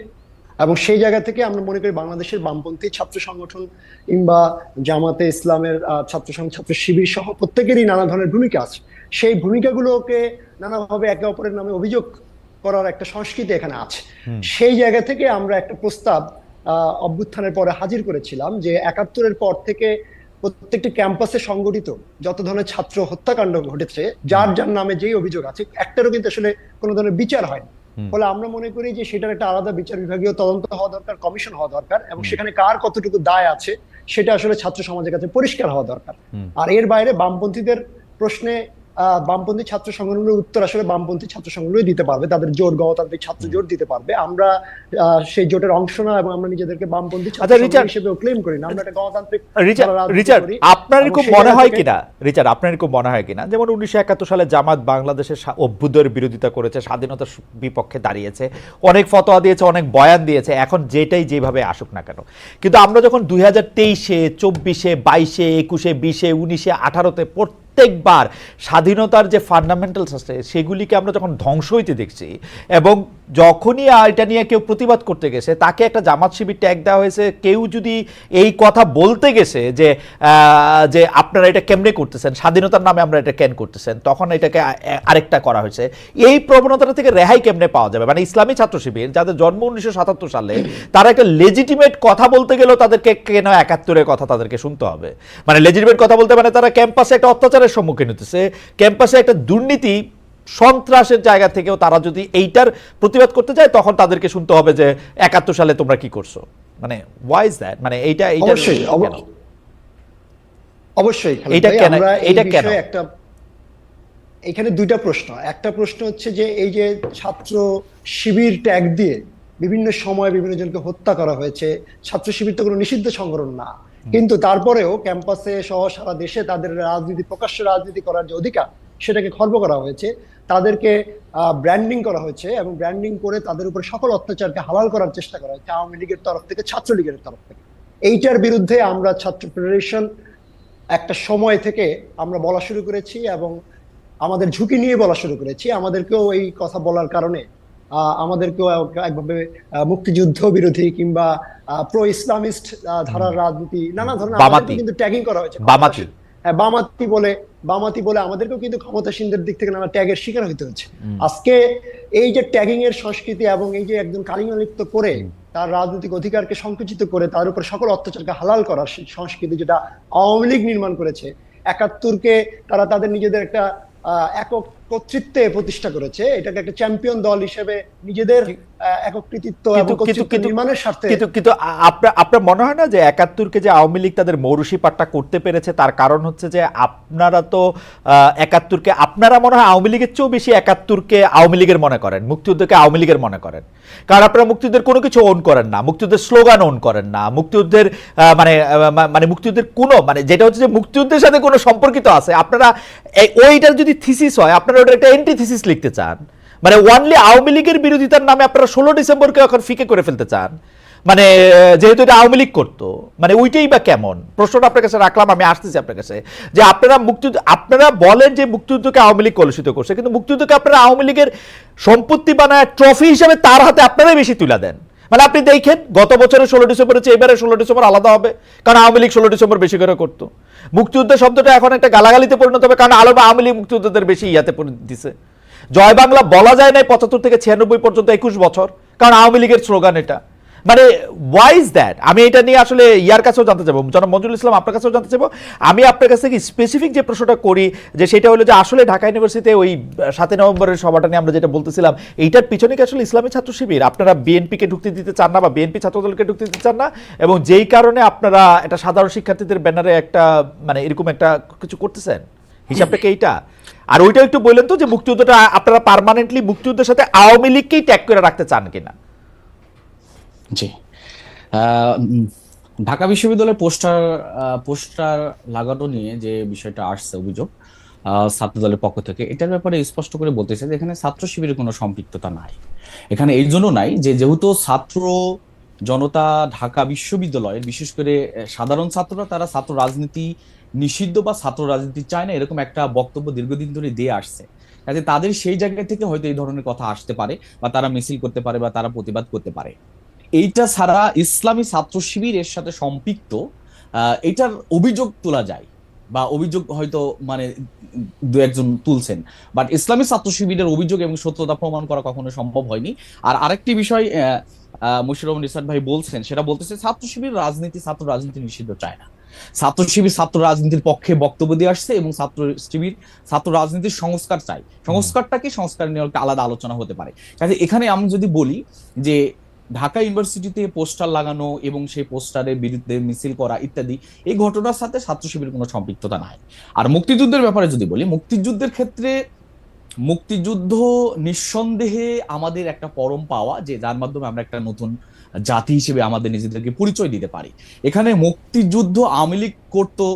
এবং সেই জায়গা থেকে আমরা মনে করি বাংলাদেশের বামপন্থী ছাত্র সংগঠন কিংবা জামাতে ইসলামের ছাত্র সংঘ, ছাত্র শিবির সহ প্রত্যেকেরই নানা ধরনের ভূমিকা আছে। সেই ভূমিকাগুলোকে নানাভাবে একে অপরের নামে অভিযোগ করার একটা সংস্কৃতি এখানে আছে। সেই জায়গা থেকে আমরা একটা প্রস্তাব অভ্যুত্থানের পরে হাজির করেছিলাম যে 71-এর পর থেকে প্রত্যেকটি ক্যাম্পাসে সংগঠিত যত ধরনের ছাত্র হত্যাকাণ্ড ঘটেছে, যার যার নামে যেই অভিযোগ আছে, একটারও কিন্তু আসলে কোনো ধরনের বিচার হয় না। ফলে আমরা মনে করি যে সেটার একটা আলাদা বিচার বিভাগীয় তদন্ত হওয়া দরকার, কমিশন হওয়া দরকার, এবং সেখানে কার কতটুকু দায় আছে সেটা আসলে ছাত্র সমাজের কাছে পরিষ্কার হওয়া দরকার। আর এর বাইরে বামপন্থীদের প্রশ্নে বামপন্থী ছাত্র সংগঠনগুলোর উত্তর আসলে বামপন্থী ছাত্র সংগঠনগুলোই দিতে পারবে, তাদের জোট গণতান্ত্রিক ছাত্র জোট দিতে পারবে। আমরা সেই জোটের অংশ না, এবং আমরা নিজেদেরকে বামপন্থী ছাত্র সংগঠন হিসেবে ক্লেম করি না। আমরা একটা গণতান্ত্রিক রিচার্ড, আপনার কি মনে হয় কিনা যেমন 1971 সালে জামাত বাংলাদেশের অভ্যুদয়ের বিরোধিতা করেছে, স্বাধীনতার বিপক্ষে দাঁড়িয়েছে, অনেক ফতোয়া দিয়েছে, অনেক বয়ান দিয়েছে, এখন যেটাই যেভাবে আসুক না কেন, কিন্তু আমরা যখন 2023-এ, 24-এ, 22-এ, 21-এ, 20-এ, 19-এ, 18-তে প্রত্যেকবার স্বাধীনতার যে ফান্ডামেন্টালস আছে সেগুলিকে আমরা যখন ধ্বংস হইতে দেখছি, এবং যখনই এটা নিয়ে কেউ প্রতিবাদ করতে গেছে তাকে একটা জামাত শিবির ট্যাগ দেওয়া হয়েছে। কেউ যদি এই কথা বলতে গেছে যে যে আপনারা এটা কেমনে করতেছেন, স্বাধীনতার নামে আমরা এটা কেন করতেছেন, তখন এটাকে আরেকটা করা হয়েছে। এই প্রবণতাটা থেকে রেহাই কেমনে পাওয়া যাবে? মানে ইসলামী ছাত্র শিবির যাদের জন্ম 1977 সালে, তারা একটা লেজিটিমেট কথা বলতে গেলেও তাদেরকে কেন 71-এর কথা তাদেরকে শুনতে হবে? মানে লেজিটিমেট কথা বলতে মানে তারা ক্যাম্পাসে একটা অত্যাচারের সম্মুখীন হতেছে, ক্যাম্পাসে একটা দুর্নীতি সন্ত্রাসের জায়গা থেকেও তারা যদি এইটার প্রতিবাদ করতে যায় তখন তাদেরকে শুনতে হবে যে 71 সালে তোমরা কি করছো। মানে হোয়াই ইজ দ্যাট? মানে এইটা অবশ্যই একটা এখানে দুইটা প্রশ্ন। একটা প্রশ্ন হচ্ছে যে এই যে ছাত্র শিবির ট্যাগ দিয়ে বিভিন্ন সময় বিভিন্ন জনকে হত্যা করা হয়েছে, ছাত্র শিবির তো কোনো নিষিদ্ধ সংগঠন না, কিন্তু তারপরেও ক্যাম্পাসে সহ সারা দেশে তাদের রাজনীতি, প্রকাশ্য রাজনীতি করার যে অধিকার, সেটাকে খর্ব করা হয়েছে। তাদেরকে ব্র্যান্ডিং করা হয়েছে এবং ব্র্যান্ডিং করে তাদের উপর সকল অত্যাচারকে হালাল করার চেষ্টা করা হয়েছে আওয়ামী লীগের তরফ থেকে, ছাত্রলীগের তরফ থেকে। এইটার বিরুদ্ধে আমরা ছাত্র ফেডারেশন একটা সময় থেকে আমরা বলা শুরু করেছি এবং আমাদের ঝুঁকি নিয়ে বলা শুরু করেছি। আমাদেরকেও এই কথা বলার কারণে আমাদেরকেও একভাবে মুক্তিযুদ্ধ বিরোধী কিংবা প্রো ইসলামিস্ট ধারার রাজনীতি, নানা ধরনের আমাদেরকে কিন্তু ট্যাগিং করা হয়েছে। হ্যাঁ, বামাতি বলে আমাদেরকেও কিন্তু ক্ষমতাসীনদের দিক থেকে নানা ট্যাগের শিকার হতে হচ্ছে। আজকে এই যে ট্যাগিং এর সংস্কৃতি এবং এই যে একজন কালিমালিপ্ত করে তার রাজনৈতিক অধিকারকে সংকুচিত করে তার উপর সকল অত্যাচারকে হালাল করার সংস্কৃতি যেটা আওয়ামী লীগ নির্মাণ করেছে, ৭১কে তারা তাদের নিজেদের একটা একক কর্তৃত্বে প্রতিষ্ঠা করেছে, এটাকে একটা চ্যাম্পিয়ন দল হিসেবে নিজেদের একক কৃতিত্ব এবং কর্তৃত্ব নির্মাণের স্বার্থে। কিন্তু আপনার মনে হয় না যে ৭১কে যে আওয়ামী লীগ তাদের মৌরুষি পাট্টা করতে পেরেছে তার কারণ হচ্ছে যে আপনারা তো ৭১কে, আপনারা মনে হয় আওয়ামী লীগের চেয়েও বেশি ৭১কে আওয়ামী লীগের মনে করেন, মুক্তিযুদ্ধকে আওয়ামী লীগের মনে করেন। কারণ আপনারা মুক্তিযুদ্ধের কোনো কিছু ওন করেন না, মুক্তিযুদ্ধের স্লোগান ওন করেন না, মুক্তিযুদ্ধের মানে মুক্তিযুদ্ধের কোনো যেটা হচ্ছে যে মুক্তিযুদ্ধের সাথে কোনো সম্পর্কিত আছে, আপনারা ওইটার যদি থিসিস হয় আপনারা ওটা একটা এন্টি থিসিস লিখতে চান। মানে ওয়ানলি আওয়ামী লীগের বিরোধিতার নামে আপনারা ১৬ ডিসেম্বরকে এখন ফিকে করে ফেলতে চান, মানে যেহেতু এটা আওয়ামী লীগ করতো, মানে ওইটাই বা কেমন? প্রশ্নটা আপনার কাছে রাখলাম, আমি আসতেছি আপনার কাছে যে আপনারা বলেন যে মুক্তিযুদ্ধকে আওয়ামী লীগ কলুষিত করছে, কিন্তু মুক্তিযুদ্ধকে আপনারা আওয়ামী লীগের সম্পত্তি বানায় ট্রফি হিসেবে তার হাতে আপনারাই বেশি তুলে দেন। মানে আপনি দেখেন গত বছরের ১৬ ডিসেম্বর হচ্ছে, এবারে ১৬ ডিসেম্বর আলাদা হবে, কারণ আওয়ামী লীগ ১৬ ডিসেম্বর বেশি করে করতো। মুক্তিযুদ্ধ শব্দটা এখন একটা গালাগালিতে পরিণত হবে, কারণ আওয়ামী লীগ মুক্তিযুদ্ধদের বেশি ইয়াতে দিছে। জয় বাংলা বলা যায় না ৭৫ থেকে ৯৬ পর্যন্ত ২১ বছর, কারণ আওয়ামী লীগের স্লোগান এটা। মানে ওয়াই ইজ দ্যাট? আমি এটা নিয়ে আসলে ইয়ার কাছেও জানতে চাইবো, জনাব মঞ্জুরুল ইসলাম আপনার কাছেও জানতে চাইবো। আমি আপনার কাছে কি স্পেসিফিক যে প্রশ্নটা করি যে সেটা হলো যে আসলে ঢাকা ইউনিভার্সিটিতে ওই ৭ নভেম্বরের সভাটা নিয়ে আমরা যেটা বলতেছিলাম, এইটার পিছনে কি আসলে ইসলামী ছাত্র শিবির, আপনারা বিএনপিকে ঢুকতে দিতে চান না বা বিএনপি ছাত্রদলকে ঢুকতে দিতে চান না, এবং যেই কারণে আপনারা এটা সাধারণ শিক্ষার্থীদের ব্যানারে একটা মানে এরকম একটা কিছু করতেছেন, হিসাবটা কি এইটা? আর ওইটা একটু বললেন তো যে মুক্তিযুদ্ধটা আপনারা পার্মানেন্টলি মুক্তিযুদ্ধের সাথে আওয়ামী লীগকেই ট্যাগ করে রাখতে চান কিনা? জি, ঢাকা বিশ্ববিদ্যালয়ের পোস্টার লাগানো নিয়ে যে বিষয়টা আসছে অভিযোগ ছাত্র দলের পক্ষ থেকে, এটার ব্যাপারে স্পষ্ট করে বলতেছে যে এখানে ছাত্র শিবিরের কোনো সম্পৃক্ততা নাই। এখানে এই জন্য নাই যে যেহেতু ছাত্র জনতা ঢাকা বিশ্ববিদ্যালয়ের বিশেষ করে সাধারণ ছাত্ররা তারা ছাত্র রাজনীতি নিষিদ্ধ বা ছাত্র রাজনীতি চায় না এরকম একটা বক্তব্য দীর্ঘদিন ধরে দিয়ে আসছে, কাজে তাদের সেই জায়গা থেকে হয়তো এই ধরনের কথা আসতে পারে বা তারা মিছিল করতে পারে বা তারা প্রতিবাদ করতে পারে। এইটা ছাড়া ইসলামী ছাত্র শিবির এর সাথে সম্পৃক্ত এটার অভিযোগ তোলা যায় বা অভিযোগ হয়তো মানে দু একজন তুলছেন, বাট ইসলামী ছাত্র শিবিরের অভিযোগ এবং সত্যতা প্রমাণ করা কখনো সম্ভব হয়নি। আর আরেকটি বিষয় মুশির রহমান রিসার্ট ভাই বলছেন, সেটা বলতেছে ছাত্র শিবির ছাত্র রাজনীতি নিষিদ্ধ চায় না। ছাত্র শিবির ছাত্র রাজনীতির পক্ষে বক্তব্য দিয়ে আসছে এবং ছাত্র শিবির ছাত্র রাজনীতির সংস্কার চাই। সংস্কারটা কি, সংস্কার নিয়ে একটা আলাদা আলোচনা হতে পারে। কাজে এখানে আমি যদি বলি যে ঢাকা ইউনিভার্সিটিতে পোস্টার লাগানো এবং সেই পোস্টারের বিরুদ্ধে মিছিল করা ইত্যাদি এই ঘটনার সাথে ছাত্র শিবিরের কোনো সম্পৃক্ততা নাই। আর মুক্তিযুদ্ধের ব্যাপারে যদি বলি, মুক্তিযুদ্ধের ক্ষেত্রে মুক্তিযুদ্ধ নিঃসন্দেহে আমাদের একটা পরম পাওয়া, যে যার মাধ্যমে আমরা একটা নতুন জাতি হিসেবে আমাদের নিজেদেরকে পরিচয় দিতে পারি। এখানে মুক্তিযুদ্ধ আওয়ামী লীগ করতো,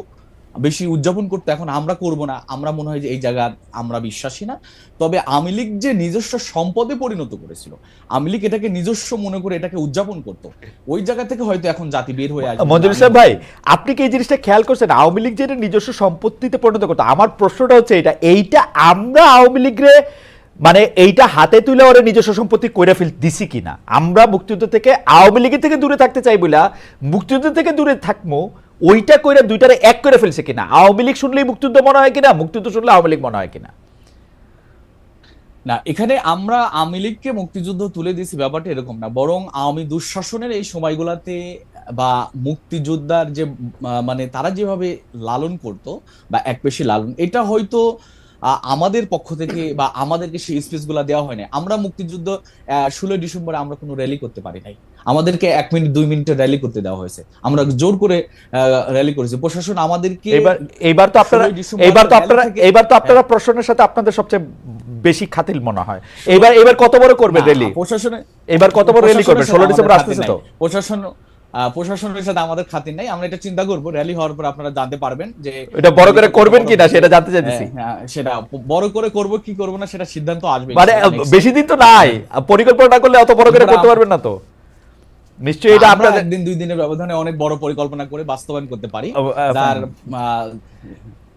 বেশি উদযাপন করতে, এখন আমরা করব না, আমরা মনে হয় যে এই জায়গা আমরা বিশ্বাসী না। তবে আওয়ামী লীগ যে নিজস্ব সম্পদে পরিণত করেছিল, আওয়ামী লীগ এটাকে নিজস্ব মনে করে এটাকে উদযাপন করতো, ওই জায়গা থেকে হয়তো এখন জাতি বের হয়ে আসবে। মঞ্জুর ইসলাম ভাই, আপনি কি এই জিনিসটা খেয়াল করছেন আওয়ামী লীগ যেটা নিজস্ব সম্পত্তিতে পরিণত করতো? আমার প্রশ্নটা হচ্ছে এইটা আমরা আওয়ামী লীগরে মানে এইটা হাতে তুলে ওরা নিজস্ব সম্পত্তি কইরা দিছি কিনা? আমরা মুক্তিযুদ্ধ থেকে আওয়ামী লীগের থেকে দূরে থাকতে চাই বলে মুক্তিযুদ্ধ থেকে দূরে থাকবো, ওইটা কইরা দুইটারে এক করে ফেলছে কিনা? আওয়ামী লীগ শুনলেই মুক্তিযুদ্ধ মনে হয় কিনা, মুক্তিযুদ্ধ শুনলে আওয়ামী লীগ মনে হয় কিনা? না, এখানে আমরা আওয়ামী লীগকে মুক্তিযুদ্ধ তুলে দিয়েছি ব্যাপারটা এরকম না, বরং আওয়ামী দুঃশাসনের এই সময়গুলোতে বা মুক্তিযোদ্ধার যে মানে তারা যেভাবে লালন করতো বা এক পেশি লালন, এটা হয়তো আমাদের পক্ষ থেকে বা আমাদেরকে সেই স্পেস গুলা দেওয়া হয় না। আমরা মুক্তিযুদ্ধ 16 ডিসেম্বরে আমরা কোনো র্যালি করতে পারি নাই, আমাদেরকে 1 মিনিট 2 মিনিটের র্যালি করতে দেওয়া হয়েছে, আমরা জোর করে র্যালি করেছি। প্রশাসন আমাদেরকে এইবার তো আপনারা প্রশাসনের সাথে আপনাদের সবচেয়ে বেশি খাতিল মনে হয়। এবার কত বড় করবে র্যালি? প্রশাসনে এবার কত বড় র্যালি করবে? 16 ডিসেম্বর আসতেছে তো। প্রশাসনের সাথে আমাদের খাতির নাই, আমরা এটা চিন্তা করব, র্যালি হওয়ার পর আপনারা জানতে পারবেন যে এটা বড় করে করবেন কিনা সেটা জানতে চাইতেছি। সেটা বড় করে করব কি করব না সেটা সিদ্ধান্ত আসবে মানে বেশি দিন তো নাই, পরিকল্পনা না করলে অত বড় করে করতে পারবেন না তো নিশ্চয়ই। এটা আমরা আপনাদের একদিন 2 দিনের ব্যবধানে অনেক বড় পরিকল্পনা করে বাস্তবায়ন করতে পারি, আহ, যার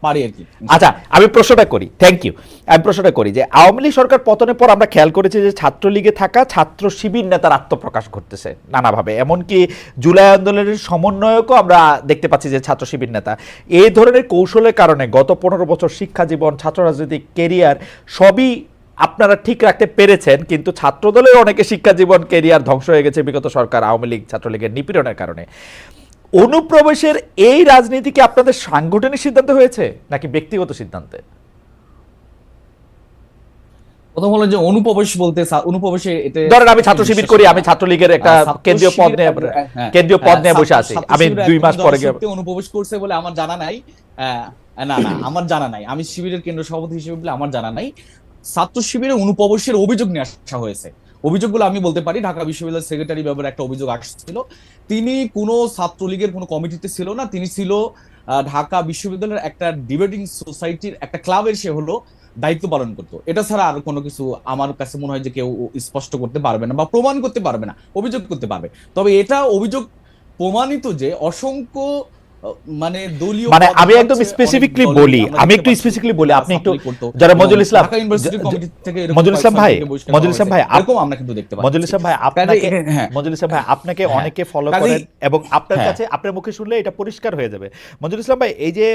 পারি আর কি। আচ্ছা আমি প্রশ্নটা করি, থ্যাংক ইউ। আমি প্রশ্নটা করি যে আওয়ামী লীগ সরকার পতনের পর আমরা খেয়াল করেছি যে ছাত্রলীগে থাকা ছাত্র শিবির নেতার আত্মপ্রকাশ ঘটতেছে নানাভাবে, এমনকি জুলাই আন্দোলনের সমন্বয়কও আমরা দেখতে পাচ্ছি যে ছাত্র শিবির নেতা। এই ধরনের কৌশলের কারণে গত 15 বছর শিক্ষা জীবন, ছাত্র রাজনৈতিক কেরিয়ার সবই আপনারা ঠিক রাখতে পেরেছেন, কিন্তু ছাত্রদলের অনেকে শিক্ষা জীবন কেরিয়ার ধ্বংস হয়ে গেছে বিগত সরকার আওয়ামী লীগ ছাত্রলীগের নিপীড়নের কারণে। অনুপ্রবেশের এই রাজনীতি কি আপনাদের সাংগঠনিক সিদ্ধান্ত হয়েছে নাকি ব্যক্তিগত সিদ্ধান্তে? প্রথম হলো যে অনুপ্রবেশ বলতে, অনুপ্রবেশে এটা ধরেন আমি ছাত্র শিবির করি, আমি ছাত্রলীগের একটা কেন্দ্রীয় পদ নিয়ে বসে আছি, আমি 2 মাস পরে গিয়ে অনুপ্রবেশ করছে বলে আমার জানা নাই। না না আমার জানা নাই, আমি শিবিরের কেন্দ্র সভাপতি হিসেবে বলে আমার জানা নাই। ছাত্র শিবিরে অনুপ্রবেশের অভিযোগ নিয়ে আসা হয়েছে। অভিযোগগুলো আমি বলতে পারি। ঢাকা বিশ্ববিদ্যালয়ের সেক্রেটারি ব্যাপারে একটা অভিযোগ আসছিল, তিনি কোনো ছাত্রলীগের কোনো কমিটিতে ছিল না, তিনি ছিল ঢাকা বিশ্ববিদ্যালয়ের একটা ডিবেটিং সোসাইটির একটা ক্লাবের সে হলো দায়িত্ব পালন করতো। এটা ছাড়া আর কোনো কিছু আমার কাছে মনে হয় যে কেউ স্পষ্ট করতে পারবে না বা প্রমাণ করতে পারবে না, অভিযোগ করতে পারবে। তবে এটা অভিযোগ প্রমাণিত যে অসংখ্য মানে দলীয়, মানে আমি একদম স্পেসিফিকলি বলি, আমি একটু স্পেসিফিকলি বলি, আপনি একটু যারা মজুল ইসলাম, ঢাকা ইউনিভার্সিটি কমিটি থেকে মজুল ইসলাম ভাই, মজুল ইসলাম ভাই এরকম আমরা কিন্তু দেখতে পাচ্ছি। মজুল ইসলাম ভাই আপনাকে, মজুল ইসলাম ভাই আপনাকে অনেকে ফলো করেন এবং আপনার কাছে আপনার মুখে শুনলে এটা পরিষ্কার হয়ে যাবে। মজুল ইসলাম ভাই, এই যে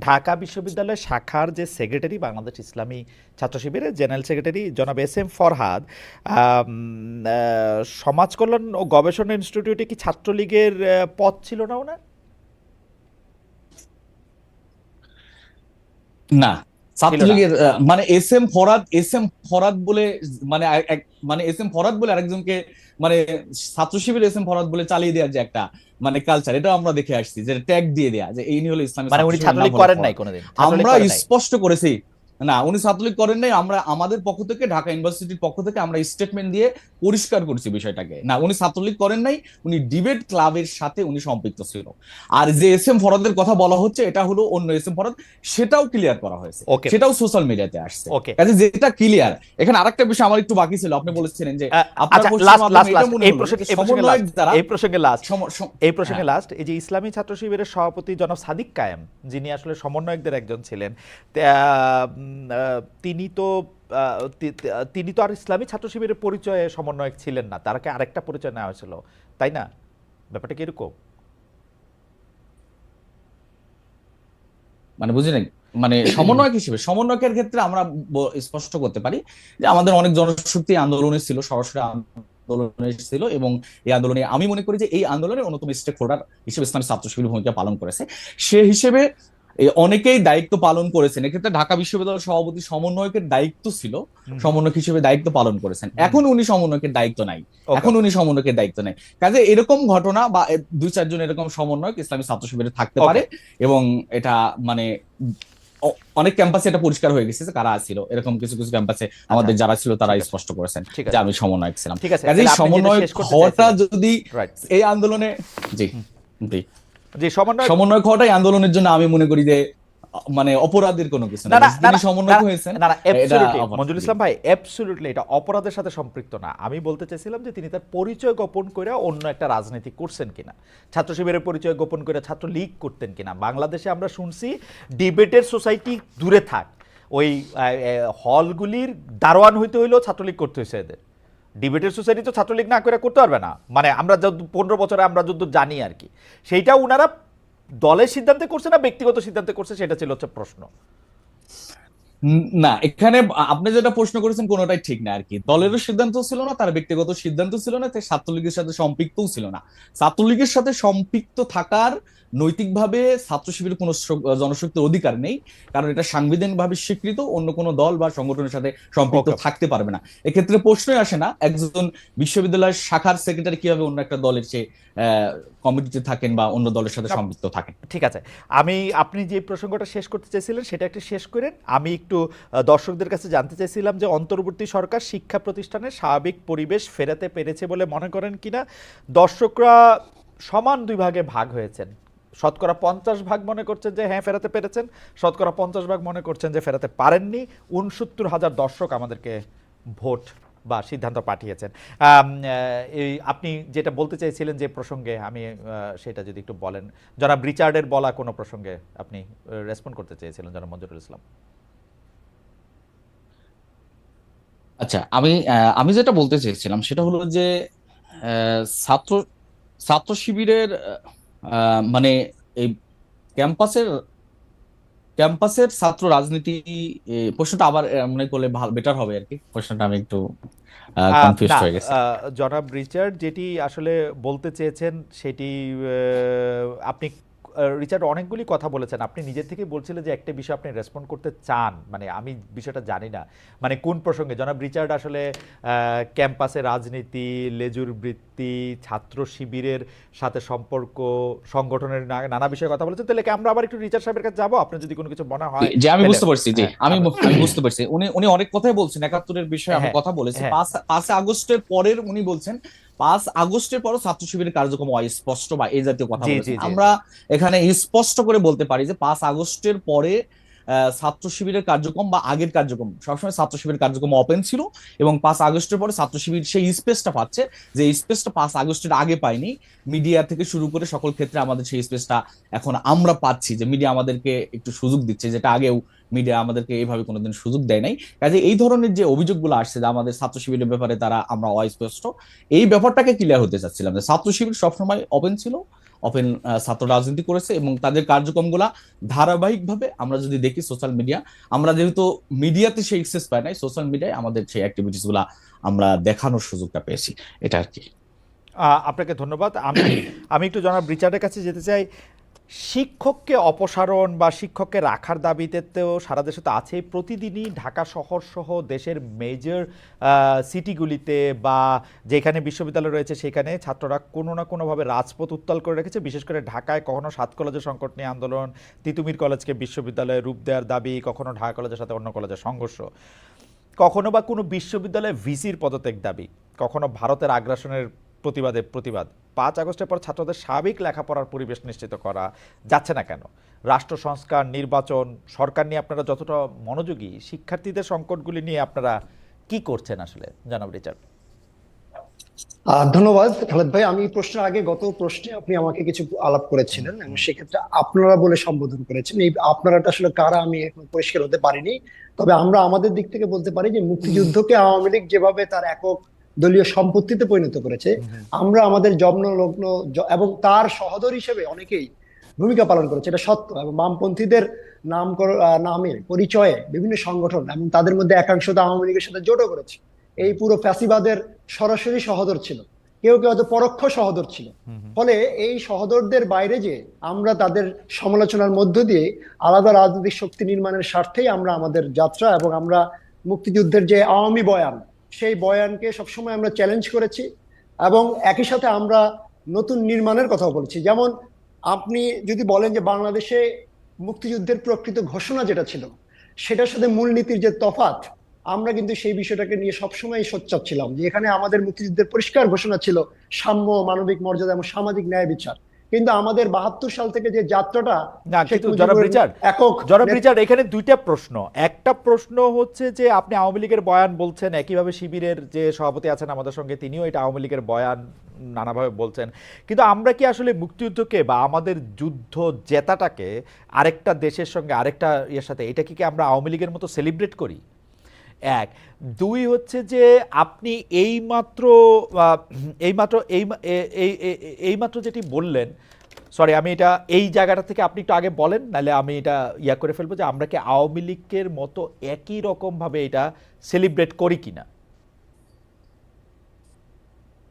ঢাকা বিশ্ববিদ্যালয়ের শাখার যে সেক্রেটারি, বাংলাদেশ ইসলামী ছাত্র শিবিরের জেনারেল সেক্রেটারি জনাব এস.এম. ফরহাদ, সমাজ কল্যাণ ও গবেষণা ইনস্টিটিউটে কি ছাত্রলীগের পদ ছিল না ওনার? না, ছাত্রলীগের মানে এস.এম. ফরহাদ বলে মানে মানে এস.এম. ফরহাদ বলে আরেকজনকে মানে ছাত্র শিবির এস.এম. ফরহাদ বলে চালিয়ে দেওয়ার যে একটা মানে কালচার, এটা আমরা দেখে আসছি, যে ট্যাগ দিয়ে দেয়া যে এই নিয়ে হলো ইসলামী, মানে উনি ছাত্রলীগ করেন নাই কোনোদিন? আমরা স্পষ্ট করেছি না, উনি ছাত্রলীগ করেন নাই। আমরা আমাদের পক্ষ থেকে, ঢাকা ইউনিভার্সিটির পক্ষ থেকে আমরা স্টেটমেন্ট দিয়ে পরিষ্কার করছি বিষয়টাকে। না, উনি ছাত্রলীগ করেন নাই, উনি ডিবেট ক্লাবের সাথে উনি সম্পৃক্ত ছিল। আর যে এস.এম. ফরহাদের কথা বলা হচ্ছে এটা হলো অন্য এস.এম. ফরহাদ, সেটাও ক্লিয়ার করা হয়েছে, সেটাও সোশ্যাল মিডিয়াতে আসছে। কাজে যেটা ক্লিয়ার। এখানে আরেকটা বিষয় আমার একটু বাকি ছিল, আপনি বলেছিলেন যে এই প্রসঙ্গে লাস্ট, এই যে ইসলামী ছাত্র শিবিরের সভাপতি জনাব সাদিক কায়েম, যিনি আসলে সমন্বয়কদের একজন ছিলেন, তিনি তো আর ইসলামী ছাত্র শিবিরের পরিচয়ে সমন্বয়ক ছিলেন না, তারকে আরেকটা পরিচয় নেওয়া হয়েছিল, তাই না? ব্যাপারটা কি এরকম? মানে বুঝি নাই, মানে সমন্বয়ক হিসেবে, সমন্বয়কের ক্ষেত্রে আমরা স্পষ্ট করতে পারি যে আমাদের অনেক জনশক্তি আন্দোলনে ছিল, সরাসরি আন্দোলনে ছিল, এবং এই আন্দোলনে আমি মনে করি যে এই আন্দোলনের অন্যতম স্টেক হোল্ডার হিসেবে ইসলামী ছাত্র শিবির ভূমিকা পালন করেছে। সে হিসেবে অনেকেই দায়িত্ব পালন করেছেন। এক্ষেত্রে ঢাকা বিশ্ববিদ্যালয়ের সভাপতি সমন্বয়কের দায়িত্ব ছিল, সমন্বয়ক হিসেবে দায়িত্ব পালন করেছেন। এখন উনি সমন্বয়কের দায়িত্ব নাই, কাজে এরকম ঘটনা বা 2-4 জন এরকম সমন্বয়ক ইসলামী ছাত্র শিবিরে থাকতে পারে, এবং এটা মানে অনেক ক্যাম্পাসে এটা পরিষ্কার হয়ে গেছে যে কারা ছিল। এরকম কিছু কিছু ক্যাম্পাসে আমাদের যারা ছিল তারা স্পষ্ট করেছেন যে আমি সমন্বয়ক ছিলাম। কাজে সমন্বয়ক হওয়াটা যদি এই আন্দোলনে, জি জি যে সমন্বয়ক হওয়াটাই আন্দোলনের জন্য আমি মনে করি যে মানে অপরাধের কোনো কিছু না। তিনি সমন্বয়ক হয়েছেন, না অ্যাবসলিউটলি মঞ্জুর ইসলাম ভাই, অ্যাবসলিউটলি এটা অপরাধের সাথে সম্পৃক্ত না। আমি বলতে চাইছিলাম যে তিনি তার পরিচয় গোপন করে অন্য একটা রাজনীতি করছেন কিনা, ছাত্র শিবিরের পরিচয় গোপন করে ছাত্র লীগ করতেন কিনা। বাংলাদেশে আমরা শুনছি ডিবেটের সোসাইটি দূরে থাক, ওই হলগুলির দারোয়ান হইতে হইলেও ছাত্রলীগ করতে হয়েছে এদের। ডিবেটের সোসাইটি তো ছাত্রলীগ না করে করতে পারবে না, মানে আমরা 15 বছরে আমরা যত জানি আর কি, সেইটা উনারা দলের সিদ্ধান্তে করছে না ব্যক্তিগত সিদ্ধান্তে করছে, সেটা ছিল হচ্ছে প্রশ্ন। না, এখানে আপনি যেটা প্রশ্ন করেছেন কোনোটাই ঠিক না আর কি। দলেরও সিদ্ধান্ত ছিল না, তার ব্যক্তিগত সিদ্ধান্ত ছিল না, তাই ছাত্রলীগের সাথে সম্পৃক্তও ছিল না। ছাত্রলীগের সাথে সম্পৃক্ত থাকার নৈতিকভাবে ছাত্র শিবিরের কোনো জনশক্তির অধিকার নেই, কারণ এটা সাংবিধানিকভাবে স্বীকৃত, অন্য কোনো দল বা সংগঠনের সাথে সম্পৃক্ত ওকে। থাকতে পারবে না। এক্ষেত্রে প্রশ্নই আসে না একজন বিশ্ববিদ্যালয়ের শাখার সেক্রেটারি কিভাবে অন্য একটা দলের চেয়ে কমিটিতে থাকেন বা অন্য দলের সাথে সম্পৃক্ত থাকেন। ঠিক আছে, আপনি যে প্রসঙ্গটা শেষ করতে চাইছিলেন সেটা একটু শেষ করেন। আমি একটু দর্শকদের কাছে জানতে চাইছিলাম যে অন্তর্বর্তী সরকার শিক্ষা প্রতিষ্ঠানে স্বাভাবিক পরিবেশ ফেরাতে পেরেছে বলে মনে করেন কিনা। দর্শকরা সমান দুই ভাগে ভাগ হয়েছেন। শতকরা 50 ভাগ মনে করছেন যে হ্যাঁ ফেরাতে পেরেছেন, শতকরা 50 ভাগ মনে করছেন যে ফেরাতে পারেননি। 69,000 দর্শক আমাদেরকে ভোট বা সিদ্ধান্ত পাঠিয়েছেন। এই আপনি যেটা বলতে চাইছিলেন যে প্রসঙ্গে, আমি সেটা যদি একটু বলেন। জনাব রিচার্ডের বলা কোনো প্রসঙ্গে আপনি রেসপন্ড করতে চেয়েছিলেন, জনাব মঞ্জুরুল ইসলাম। আচ্ছা, আমি যেটা বলতে চেয়েছিলাম সেটা হলো যে ছাত্র ছাত্র শিবিরের মানে এই ক্যাম্পাসের ক্যাম্পাসের ছাত্র রাজনীতি, প্রশ্নটা আবার মনে করলে ভালো বেটার হবে আর কি। প্রশ্নটা আমি একটু কনফিউজড না, হয়ে গেছি। জনাব রিচার্ড যেটি আসলে বলতে চেয়েছেন সেটি আপনি রিচার্ড অনেকগুলি কথা বলেছেন। আপনি নিজের থেকেই বলছিলেন যে একটা বিষয় আপনি রেসপন্ড করতে চান, মানে আমি বিষয়টা জানি না মানে কোন প্রসঙ্গে। জনাব রিচার্ড আসলে ক্যাম্পাসে রাজনীতি, লেজুর বৃত্তি, ছাত্র শিবিরের সাথে সম্পর্ক, সংগঠনের নানা বিষয়ে কথা বলেছেন। তাহলে কি আমরা আবার একটু রিচার্ড সাহেবের কাছে যাবো, আপনার যদি কোনো কিছু মনে হয়? যে আমি তাহলে বুঝতে পারছি, যে হ্যাঁ আমি বুঝতে পারছি, উনি উনি অনেক কথাই বলছেন 71-এর বিষয়ে। আমি হ্যাঁ কথা বলেছি হ্যাঁ 5 আগস্টের পরের, উনি বলছেন 5 আগস্টের পরও ছাত্র শিবিরের কার্যক্রম অস্পষ্ট বা এই জাতীয় কথা জি জি বলেছেন। জি আমরা এখানে স্পষ্ট করে বলতে পারি যে 5 আগস্টের পরে ছাত্র শিবিরের কার্যক্রম বা আগের কার্যক্রম সবসময় ছাত্র শিবিরের কার্যক্রম ওপেন ছিল, এবং 5 আগস্টের পরে ছাত্র শিবির সেই স্পেসটা পাচ্ছে যে স্পেসটা 5 আগস্টের আগে পাইনি। মিডিয়া থেকে শুরু করে সকল ক্ষেত্রে আমাদের সেই স্পেসটা এখন আমরা পাচ্ছি, যে মিডিয়া আমাদেরকে একটু সুযোগ দিচ্ছে, যেটা আগেও মিডিয়া আমাদেরকে এইভাবে কোনোদিন সুযোগ দেয় নাই। কাজে এই ধরনের যে অভিযোগগুলো আসছে যে আমাদের ছাত্র শিবিরের ব্যাপারে তারা আমরা অস্পষ্ট, এই ব্যাপারটাকে ক্লিয়ার হতে চাচ্ছিলাম যে ছাত্র শিবির সবসময় ওপেন ছিল, ওপেন ছাত্র রাজনীতি করেছে, এবং তাদের কার্যক্রমগুলা ধারাবাহিকভাবে আমরা যদি দেখি সোশ্যাল মিডিয়া, আমরা যেহেতু মিডিয়াতে সেই এক্সেস পাই নাই, সোশ্যাল মিডিয়ায় আমাদের সেই অ্যাক্টিভিটিস গুলা আমরা দেখানোর সুযোগটা পেয়েছি, এটা আর কি। আপনাকে ধন্যবাদ। আমি একটু জনাব রিচার্ডের কাছে যেতে চাই। শিক্ষককে অপসারণ বা শিক্ষককে রাখার দাবিতে তো সারা দেশে তো আছেই। প্রতিদিনই ঢাকা শহর সহ দেশের মেজর সিটিগুলিতে বা যেখানে বিশ্ববিদ্যালয় রয়েছে সেখানে ছাত্ররা কোনো না কোনোভাবে রাজপথ উত্তাল করে রেখেছে। বিশেষ করে ঢাকায় কখনো 7 কলেজের সংকট নিয়ে আন্দোলন, তিতুমির কলেজকে বিশ্ববিদ্যালয়ে রূপ দেওয়ার দাবি, কখনো ঢাকা কলেজের সাথে অন্য কলেজের সংঘর্ষ, কখনো বা কোনো বিশ্ববিদ্যালয়ে ভিসির পদত্যাগ দাবি, কখনো ভারতের আগ্রাসনের প্রতিবাদ। 5 আগস্টের পর ছাত্রদের স্বাভাবিক লেখাপড়ার পরিবেশ নিশ্চিত করা যাচ্ছে না কেন? রাষ্ট্র সংস্কার, নির্বাচন, সরকার নিয়ে আপনারা যতটা মনোযোগী, শিক্ষার্থীদের সংকটগুলি নিয়ে আপনারা কি করছেন আসলে, জনাব রিচার্ড? ধন্যবাদ খালেদ ভাই। আমি প্রশ্নের আগে গত প্রশ্নে আপনি আমাকে কিছু আলাপ করেছিলেন এবং সেক্ষেত্রে আপনারা বলে সম্বোধন করেছেন। এই আপনারাটা আসলে কারা আমি এখন পরিষ্কার হতে পারিনি। তবে আমরা আমাদের দিক থেকে বলতে পারি যে মুক্তিযুদ্ধকে আওয়ামী লীগ যেভাবে তার একক দলীয় সম্পত্তিতে পরিণত করেছে, আমরা আমাদের জন্ম লগ্ন এবং তার সহোদর হিসেবে অনেকেই ভূমিকা পালন করেছে, এটা সত্য। এবং বামপন্থীদের নামে পরিচয়ে বিভিন্ন সংগঠন এবং তাদের মধ্যে একাংশ তো আওয়ামী লীগের সাথে জোটও করেছে। এই পুরো ফ্যাসিবাদের সরাসরি সহোদর ছিল, কেউ কেউ হয়তো পরোক্ষ সহোদর ছিল। ফলে এই সহোদরদের বাইরে যে আমরা তাদের সমালোচনার মধ্য দিয়ে আলাদা রাজনৈতিক শক্তি নির্মাণের স্বার্থেই আমরা আমাদের যাত্রা, এবং আমরা মুক্তিযুদ্ধের যে আওয়ামী বয়ান, সেই বয়ানকে সবসময় আমরা চ্যালেঞ্জ করেছি। এবং একই সাথে আমরা নতুন নির্মাণের কথাও বলেছি। যেমন আপনি যদি বলেন যে বাংলাদেশে মুক্তিযুদ্ধের প্রকৃত ঘোষণা যেটা ছিল সেটার সাথে মূলনীতির যে তফাৎ, আমরা কিন্তু সেই বিষয়টাকে নিয়ে সবসময় সোচ্চার ছিলাম যে এখানে আমাদের মুক্তিযুদ্ধের পরিষ্কার ঘোষণা ছিল সাম্য, মানবিক মর্যাদা এবং সামাজিক ন্যায় বিচার। কিন্তু আমাদের 72 সাল থেকে যে যাত্রাটা, না, কিন্তু জনাব রিচার্ড এখানে দুইটা প্রশ্ন। একটা প্রশ্ন হচ্ছে যে আপনি আওয়ামী লীগের বয়ান বলছেন, একইভাবে শিবিরের যে সভাপতি আছেন আমাদের সঙ্গে তিনিও এটা আওয়ামী লীগের বয়ান নানাভাবে বলছেন। কিন্তু আমরা কি আসলে মুক্তিযুদ্ধকে বা আমাদের যুদ্ধ জেতাটাকে আরেকটা দেশের সঙ্গে আরেকটা ইয়ের সাথে, এটা কি আমরা আওয়ামী লীগের মতো সেলিব্রেট করি? এক। দুই হচ্ছে যে আপনি এইমাত্র যেটি বললেন, সরি আমি এটা এই জায়গাটা থেকে আপনি একটু আগে বলেন, নাহলে আমি এটা করে ফেলবো যে আমরা কি আওয়ামী লীগের মতো একই রকমভাবে এটা সেলিব্রেট করি কিনা।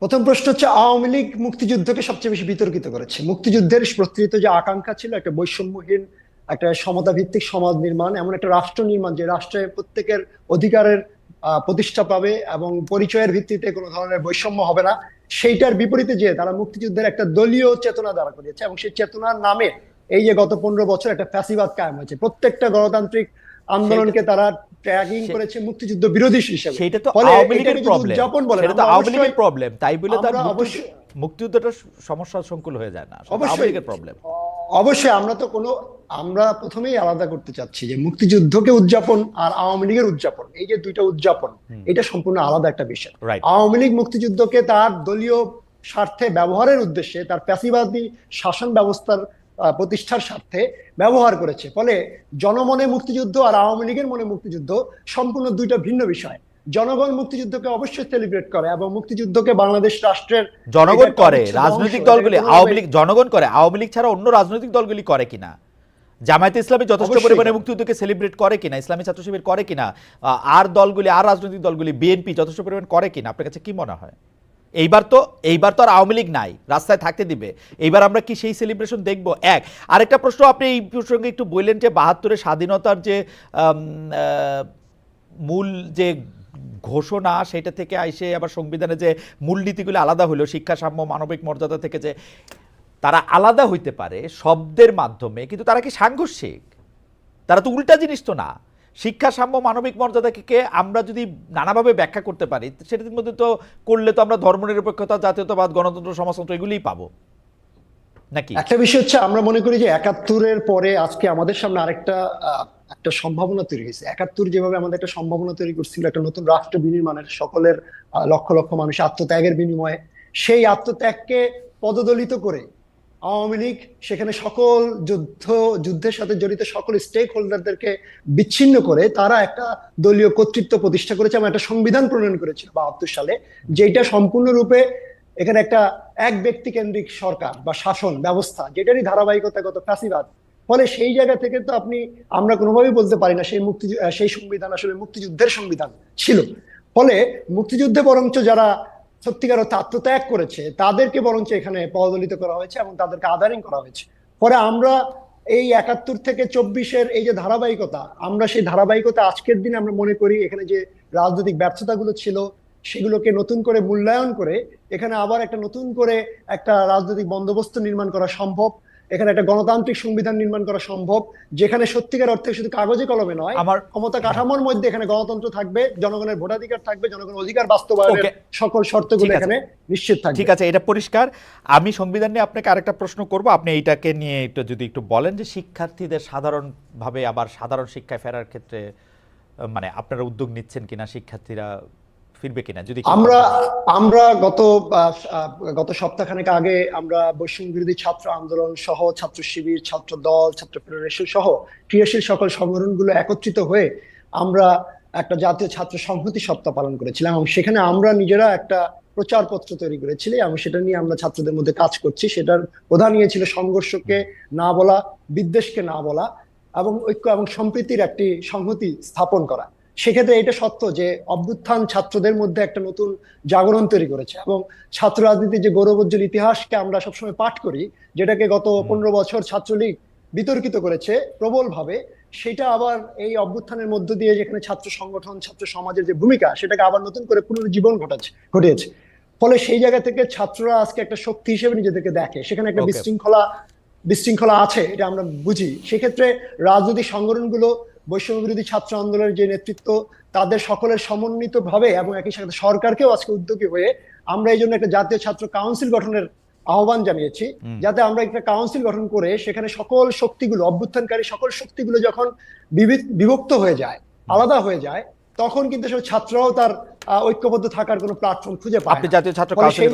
প্রথম প্রশ্ন হচ্ছে, আওয়ামী লীগ মুক্তিযুদ্ধকে সবচেয়ে বেশি বিতর্কিত করেছে। মুক্তিযুদ্ধের প্রচলিত যে আকাঙ্ক্ষা ছিল একটা বৈষম্যহীন, একটা সমতা ভিত্তিক সমাজ নির্মাণ, এমন একটা রাষ্ট্র নির্মাণ যে রাষ্ট্রে প্রত্যেকের অধিকারের প্রতিষ্ঠা পাবে এবং পরিচয়ের ভিত্তিতে কোনো ধরনের বৈষম্য হবে না, সেইটার বিপরীতে যে তারা মুক্তিযুদ্ধের একটা দলীয় চেতনা দাঁড়া করিয়েছে এবং সেই চেতনার নামে এই যে গত 15 বছর একটা ফ্যাসিবাদ কায়েম হয়েছে। প্রত্যেকটা গণতান্ত্রিক আন্দোলনকে তারা ট্র্যাকিং করেছে মুক্তিযুদ্ধ বিরোধী হিসেবে। সেটা তো ফলে আওয়ামী লীগের এটাকে যদি প্রবলেম, উদযাপন বলেন, সেটা তো আমরা আওয়ামী লীগের অবশ্যই প্রবলেম, তাই বলে তার আমরা অবশ্যই মুক্তিযুদ্ধটা সমস্যা সংকুল হয়ে যায় না, সেটা আওয়ামী অবশ্যই লীগের প্রবলেম। অবশ্যই আমরা প্রথমেই আলাদা করতে চাচ্ছি যে মুক্তিযুদ্ধকে উদযাপন আর আওয়ামী লীগের উদযাপন, এই যে দুইটা উদযাপন, এটা সম্পূর্ণ আলাদা একটা বিষয়। রাইট। আওয়ামী লীগ মুক্তিযুদ্ধকে তার দলীয় স্বার্থে ব্যবহারের উদ্দেশ্যে, তার ফ্যাসিবাদী শাসন ব্যবস্থার প্রতিষ্ঠার স্বার্থে ব্যবহার করেছে। ফলে জনমনে মুক্তিযুদ্ধ আর আওয়ামী লীগের মনে মুক্তিযুদ্ধ সম্পূর্ণ দুইটা ভিন্ন বিষয়। জনগণ মুক্তিযুদ্ধকে অবশ্যই সেলিব্রেট করে এবং মুক্তিযুদ্ধকে বাংলাদেশ রাষ্ট্রের জনগণ করে, রাজনৈতিক দলগুলি, আওয়ামী লীগ জনগণ করে, আওয়ামী লীগ ছাড়া অন্য রাজনৈতিক দলগুলি করে কিনা, জামায়াতে ইসলামী যথেষ্ট অবশ্যই পরিমাণে করে। মুক্তিযুদ্ধকে সেলিব্রেট করে কিনা, ইসলামী ছাত্র শিবির করে কিনা, আর দলগুলি, আর রাজনৈতিক দলগুলি, বিএনপি যথেষ্ট পরিমাণ করে কিনা, আপনার কাছে কি মনে হয়? এইবার তো আর আওয়ামী লীগ নাই, রাস্তায় থাকতে দিবে, এইবার আমরা কি সেই সেলিব্রেশন দেখব? এক আরেকটা প্রশ্ন আপনি এই প্রসঙ্গে একটু বললেন যে ৭২-এর স্বাধীনতার যে মূল যে ঘোষণা, সেটা থেকে আইসে আবার সংবিধানে যে মূলনীতিগুলো আলাদা হলো, শিক্ষা, সাম্য, মানবিক মর্যাদা থেকে, যে তারা আলাদা হইতে পারে শব্দের মাধ্যমে, কিন্তু তারা কি সাংঘর্ষিক? তারা তো উল্টা জিনিস তো না। শিক্ষা, সাম্য, মানবিক মর্যাদাকে আমরা যদি নানাভাবে ব্যাখ্যা করতে পারি, সেটার মধ্যে তো করলে তো আমরা ধর্মনিরপেক্ষতা, জাতীয়তাবাদ, গণতন্ত্র, সমাজতন্ত্র এগুলিই পাবো নাকি? একটা বিষয় হচ্ছে, আমরা মনে করি যে ৭১-এর পরে আজকে আমাদের সামনে আরেকটা একটা সম্ভাবনা তৈরি হয়েছে। ৭১ যেভাবে আমাদের একটা সম্ভাবনা তৈরি করছিল একটা নতুন রাষ্ট্র বিনির্মাণের, সকলের লক্ষ লক্ষ মানুষ আত্মত্যাগের বিনিময়ে, সেই আত্মত্যাগকে পদদলিত করে আওয়ামী লীগ সেখানে সকল যুদ্ধের সাথে জড়িত সকল স্টেক হোল্ডারদেরকে বিচ্ছিন্ন করে তারা একটা দলীয় কর্তৃত্ব প্রতিষ্ঠা করেছে এবং একটা সংবিধান প্রণয়ন করেছিল ৭২ সালে, যেটা সম্পূর্ণরূপে এখানে একটা এক ব্যক্তি কেন্দ্রিক সরকার বা শাসন ব্যবস্থা, যেটারই ধারাবাহিকতা গত ফ্যাসিবাদ। ফলে সেই জায়গা থেকে তো আমরা কোনোভাবেই বলতে পারি না সেই সংবিধান আসলে মুক্তিযুদ্ধের সংবিধান ছিল। ফলে মুক্তিযুদ্ধে বরঞ্চ যারা সত্যিকার অর্থে আত্মত্যাগ করেছে তাদেরকে বরঞ্চ এখানে পদদলিত করা হয়েছে এবং তাদেরকে আদারিং করা হয়েছে। পরে আমরা এই ৭১ থেকে ২৪-এর এই যে ধারাবাহিকতা, আমরা সেই ধারাবাহিকতা আজকের দিনে আমরা মনে করি এখানে যে রাজনৈতিক ব্যর্থতাগুলো ছিল সেগুলোকে নতুন করে মূল্যায়ন করে এখানে আবার একটা নতুন করে একটা রাজনৈতিক বন্দোবস্ত নির্মাণ করা সম্ভব, এখানে একটা গণতান্ত্রিক সংবিধান নির্মাণ করা সম্ভব, যেখানে সত্যিকার অর্থে শুধু কাগজে কলমে নয়, ক্ষমতা কাঠামোর মধ্যে এখানে গণতন্ত্র থাকবে, জনগণের ভোটাধিকার থাকবে, জনগণের অধিকার বাস্তবায়নের সকল শর্তগুলো এখানে নিশ্চিত থাকবে। ঠিক আছে, এটা পরিষ্কার। আমি সংবিধান নিয়ে আপনাকে আরেকটা প্রশ্ন করব, আপনি এইটাকে নিয়ে যদি একটু বলেন যে শিক্ষার্থীদের সাধারণভাবে আবার সাধারণ শিক্ষায় ফেরার ক্ষেত্রে মানে আপনারা উদ্যোগ নিচ্ছেন কিনা, শিক্ষার্থীরা ফিরবে কিনা? যদি আমরা গত সপ্তাহখানেক আগে আমরা বৈষম্য বিরোধী ছাত্র আন্দোলন সহ ছাত্র শিবির, ছাত্র দল, ছাত্র ফেডারেশন সহ ক্রিয়াশীল সকল সংগঠনগুলো একত্রিত হয়ে আমরা একটা জাতীয় ছাত্র সংহতি সপ্তাহ পালন করেছিলাম এবং সেখানে আমরা নিজেরা একটা প্রচারপত্র তৈরি করেছিলাম এবং সেটা নিয়ে আমরা ছাত্রদের মধ্যে কাজ করছি। সেটার প্রধান ইয়ে ছিল সংঘর্ষকে না বলা, বিদ্বেষকে না বলা এবং ঐক্য এবং সম্প্রীতির একটি সংহতি স্থাপন করা। সেক্ষেত্রে এটা সত্য যে অভ্যুত্থান ছাত্রদের মধ্যে একটা নতুন জাগরণ তৈরি করেছে এবং ছাত্র রাজনীতির যে গৌরবোজ্জ্বল ইতিহাসকে আমরা সবসময় পাঠ করি, যেটাকে গত ১৫ বছর ছাত্রলীগ বিতর্কিত করেছে প্রবলভাবে, সেটা আবার এই অভ্যুত্থানের মধ্য দিয়ে যেখানে ছাত্র সংগঠন, ছাত্র সমাজের যে ভূমিকা, সেটাকে আবার নতুন করে পুনরুজ্জীবন ঘটিয়েছে। ফলে সেই জায়গা থেকে ছাত্ররা আজকে একটা শক্তি হিসেবে নিজেদেরকে দেখে, সেখানে একটা বিশৃঙ্খলা আছে, এটা আমরা বুঝি। সেক্ষেত্রে রাজনৈতিক সংগঠনগুলো, বৈষম্য বিরোধী ছাত্র আন্দোলনের যে নেতৃত্ব, তাদের সকলের সমন্বিত ভাবে এবং একই সাথে সরকারকেও আজকে উদ্যোগী হয়ে আমরা এই জন্য একটা জাতীয় ছাত্র কাউন্সিল গঠনের আহ্বান জানিয়েছি, যাতে আমরা একটা কাউন্সিল গঠন করে সেখানে সকল শক্তিগুলো, অভ্যুত্থানকারী সকল শক্তিগুলো যখন বিভক্ত হয়ে যায়, আলাদা হয়ে যায়, তখন কিন্তু ছাত্ররাও তার ঐক্যবদ্ধ থাকার কোনো প্ল্যাটফর্ম খুঁজে পায়। আপনি জাতীয় ছাত্র কাউন্সিল,